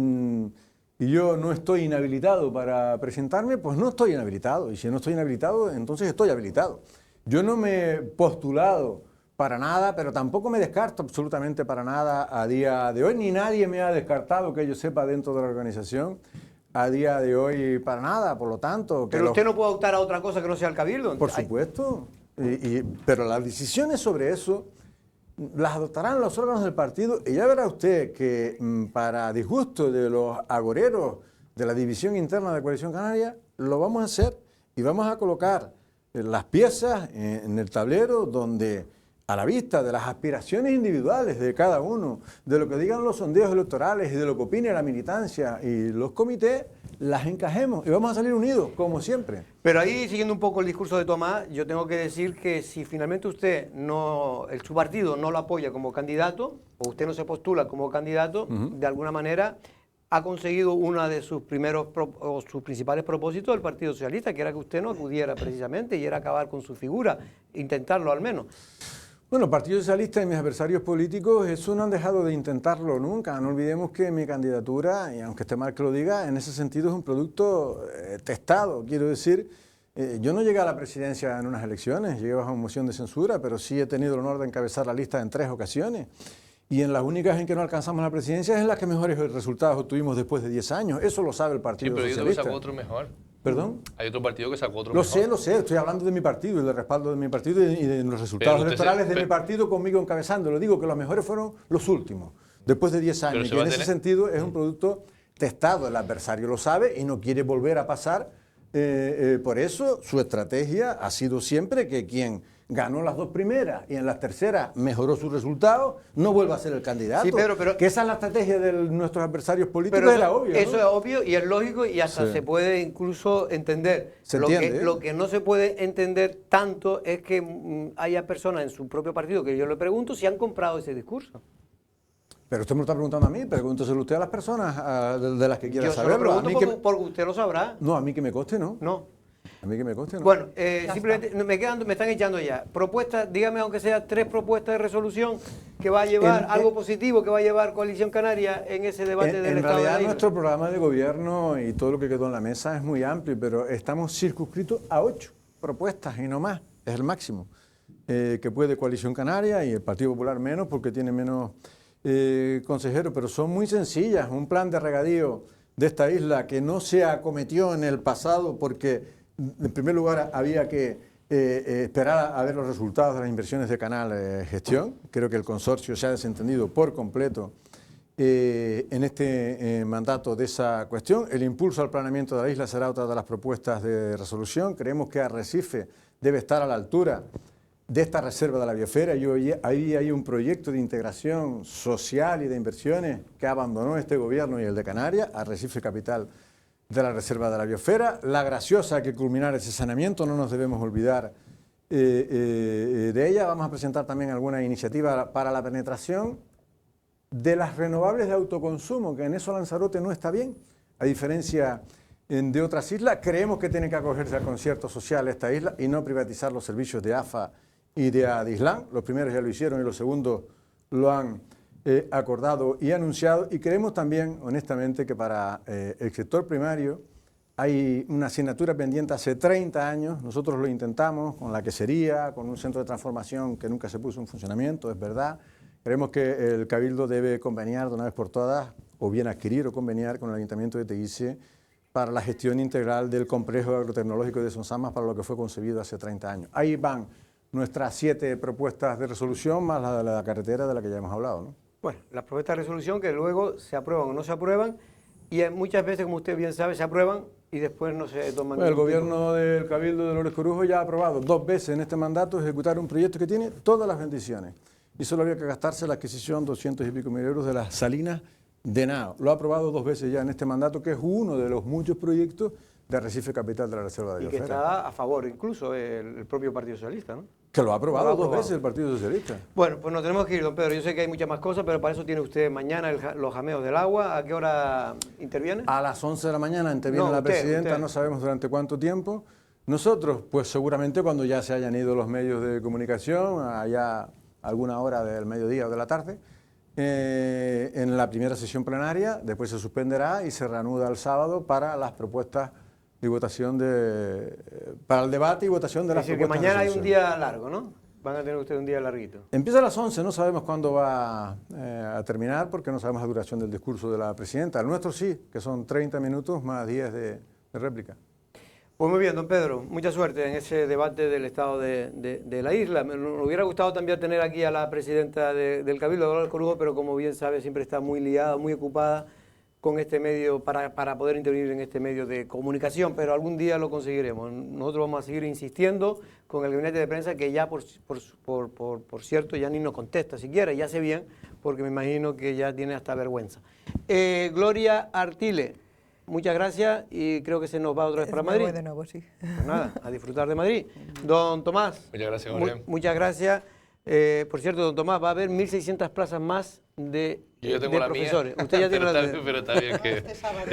y yo no estoy inhabilitado para presentarme, pues no estoy inhabilitado. Y si no estoy inhabilitado, entonces estoy habilitado. Yo no me he postulado para nada, pero tampoco me descarto absolutamente para nada a día de hoy, ni nadie me ha descartado que yo sepa dentro de la organización a día de hoy para nada, por lo tanto... Pero usted no puede optar a otra cosa que no sea el Cabildo. Por supuesto, pero las decisiones sobre eso las adoptarán los órganos del partido y ya verá usted que para disgusto de los agoreros de la división interna de Coalición Canaria, lo vamos a hacer y vamos a colocar las piezas en el tablero donde, a la vista de las aspiraciones individuales de cada uno, de lo que digan los sondeos electorales y de lo que opine la militancia y los comités, las encajemos y vamos a salir unidos, como siempre. Pero ahí, siguiendo un poco el discurso de Tomás, yo tengo que decir que si finalmente su partido no lo apoya como candidato, o usted no se postula como candidato, de alguna manera ha conseguido uno de sus sus principales propósitos del Partido Socialista, que era que usted no acudiera precisamente y era acabar con su figura, intentarlo al menos. Bueno, el Partido Socialista y mis adversarios políticos, eso no han dejado de intentarlo nunca. No olvidemos que mi candidatura, y aunque esté mal que lo diga, en ese sentido es un producto testado. Quiero decir, yo no llegué a la presidencia en unas elecciones, llegué bajo moción de censura, pero sí he tenido el honor de encabezar la lista en 3 ocasiones. Y en las únicas en que no alcanzamos la presidencia es en las que mejores resultados obtuvimos después de 10 años. Eso lo sabe el Partido Socialista. Sí, pero yo creo que sacó otro mejor. ¿Perdón? Hay otro partido que sacó otro mejor. Lo sé, estoy hablando de mi partido y del respaldo de mi partido y de los resultados electorales de mi partido conmigo encabezando. Le digo que los mejores fueron los últimos, después de 10 años. Y en ese sentido es un producto testado. El adversario lo sabe y no quiere volver a pasar. Por eso su estrategia ha sido siempre que quien ganó las 2 primeras y en las terceras mejoró sus resultados, no vuelva a ser el candidato. Sí, pero que esa es la estrategia de nuestros adversarios políticos, pero era obvio. Eso ¿no? es obvio y es lógico y hasta se puede incluso entender. Se entiende, lo que no se puede entender tanto es que haya personas en su propio partido que yo le pregunto si han comprado ese discurso. Pero usted me lo está preguntando a mí, pregúnteselo usted a las personas de las que quiera saberlo. Yo se lo pregunto porque usted lo sabrá. No, a mí que me conste, ¿no? No. A mí que me conste, ¿no? Bueno, simplemente me están echando ya. Propuestas, dígame aunque sea 3 propuestas de resolución que va a llevar, algo positivo que va a llevar Coalición Canaria en ese debate del Estado de la Isla. En realidad nuestro programa de gobierno y todo lo que quedó en la mesa es muy amplio, pero estamos circunscritos a 8 propuestas y no más, es el máximo que puede Coalición Canaria y el Partido Popular menos porque tiene menos consejeros, pero son muy sencillas. Un plan de regadío de esta isla que no se acometió en el pasado porque en primer lugar había que esperar a ver los resultados de las inversiones de Canal Gestión. Creo que el consorcio se ha desentendido por completo en este mandato de esa cuestión. El impulso al planeamiento de la isla será otra de las propuestas de resolución. Creemos que Arrecife debe estar a la altura de esta reserva de la biosfera. Ahí hay un proyecto de integración social y de inversiones que abandonó este gobierno y el de Canarias, Arrecife capital de la reserva de la biosfera. La Graciosa, hay que culminar ese saneamiento, no nos debemos olvidar de ella. Vamos a presentar también alguna iniciativa para la penetración de las renovables de autoconsumo, que en eso Lanzarote no está bien, a diferencia de otras islas. Creemos que tiene que acogerse al concierto social esta isla y no privatizar los servicios de AFA y de Adislán. Los primeros ya lo hicieron y los segundos lo han acordado y anunciado, y creemos también, honestamente, que para el sector primario hay una asignatura pendiente hace 30 años, nosotros lo intentamos con la quesería, con un centro de transformación que nunca se puso en funcionamiento, es verdad. Creemos que el Cabildo debe conveniar de una vez por todas, o bien adquirir o conveniar con el Ayuntamiento de Teguise para la gestión integral del complejo agrotecnológico de Sonsamas para lo que fue concebido hace 30 años. Ahí van nuestras 7 propuestas de resolución más la de la carretera de la que ya hemos hablado, ¿no? Bueno, las propuestas de resolución que luego se aprueban o no se aprueban y muchas veces, como usted bien sabe, se aprueban y después no se toman Bueno, el ningún tipo. gobierno del Cabildo de Dolores Corujo ya ha aprobado 2 veces en este mandato ejecutar un proyecto que tiene todas las bendiciones y solo había que gastarse la adquisición 200 y pico mil euros de las salinas de Nao. Lo ha aprobado 2 veces ya en este mandato, que es uno de los muchos proyectos de Arrecife Capital de la Reserva de Y que Biosfera. está a favor, incluso el propio Partido Socialista, ¿no? Que lo ha aprobado Lo ha 2 aprobado. veces el Partido Socialista. Bueno, pues nos tenemos que ir, don Pedro. Yo sé que hay muchas más cosas, pero para eso tiene usted mañana los jameos del agua. ¿A qué hora interviene? A las 11 de la mañana interviene No, la usted, presidenta, usted. no sabemos durante cuánto tiempo. Nosotros, pues seguramente cuando ya se hayan ido los medios de comunicación, allá alguna hora del mediodía o de la tarde, en la primera sesión plenaria, después se suspenderá y se reanuda el sábado para las propuestas y votación para el debate y votación de las Es decir, que propuestas de mañana hay un resolución. día largo, ¿no? Van a tener ustedes un día larguito. Empieza a las 11, no sabemos cuándo va a terminar porque no sabemos la duración del discurso de la presidenta. El nuestro sí, que son 30 minutos más 10 de réplica. Pues muy bien, don Pedro, mucha suerte en ese debate del estado de la isla. Me hubiera gustado también tener aquí a la presidenta del Cabildo, Dolores Corujo, pero como bien sabe, siempre está muy liada, muy ocupada con este medio, para poder intervenir en este medio de comunicación, pero algún día lo conseguiremos. Nosotros vamos a seguir insistiendo con el gabinete de prensa, que ya, por cierto, ya ni nos contesta siquiera, ya sé bien, porque me imagino que ya tiene hasta vergüenza. Gloria Artile, muchas gracias y creo que se nos va otra vez para Madrid. De nuevo, sí. Pues nada, a disfrutar de Madrid. Don Tomás. Muchas gracias, Jorge. Muchas gracias. Por cierto, don Tomás, va a haber 1.600 plazas más de Yo tengo la profesores. mía, Usted ya tiene pero está bien que...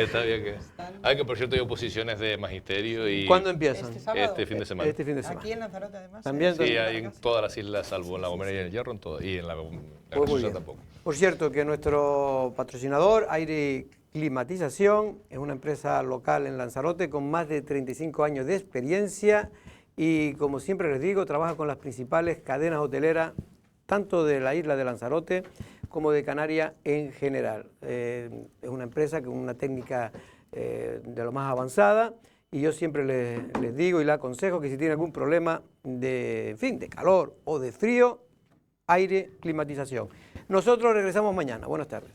está bien que... que por cierto hay oposiciones de magisterio y... ¿Cuándo empiezan? Este fin de semana. Este fin de semana. Aquí en Lanzarote, además. También. Sí, hay en todas las islas, salvo en La Gomera y en el Hierro, en todo, y en la Pues muy Concepción bien. tampoco. Por cierto, que nuestro patrocinador, Aire Climatización, es una empresa local en Lanzarote con más de 35 años de experiencia y, como siempre les digo, trabaja con las principales cadenas hoteleras, tanto de la isla de Lanzarote como de Canarias en general. Es una empresa con una técnica de lo más avanzada y yo siempre les digo y les aconsejo que si tienen algún problema de calor o de frío, Aire Climatización. Nosotros regresamos mañana. Buenas tardes.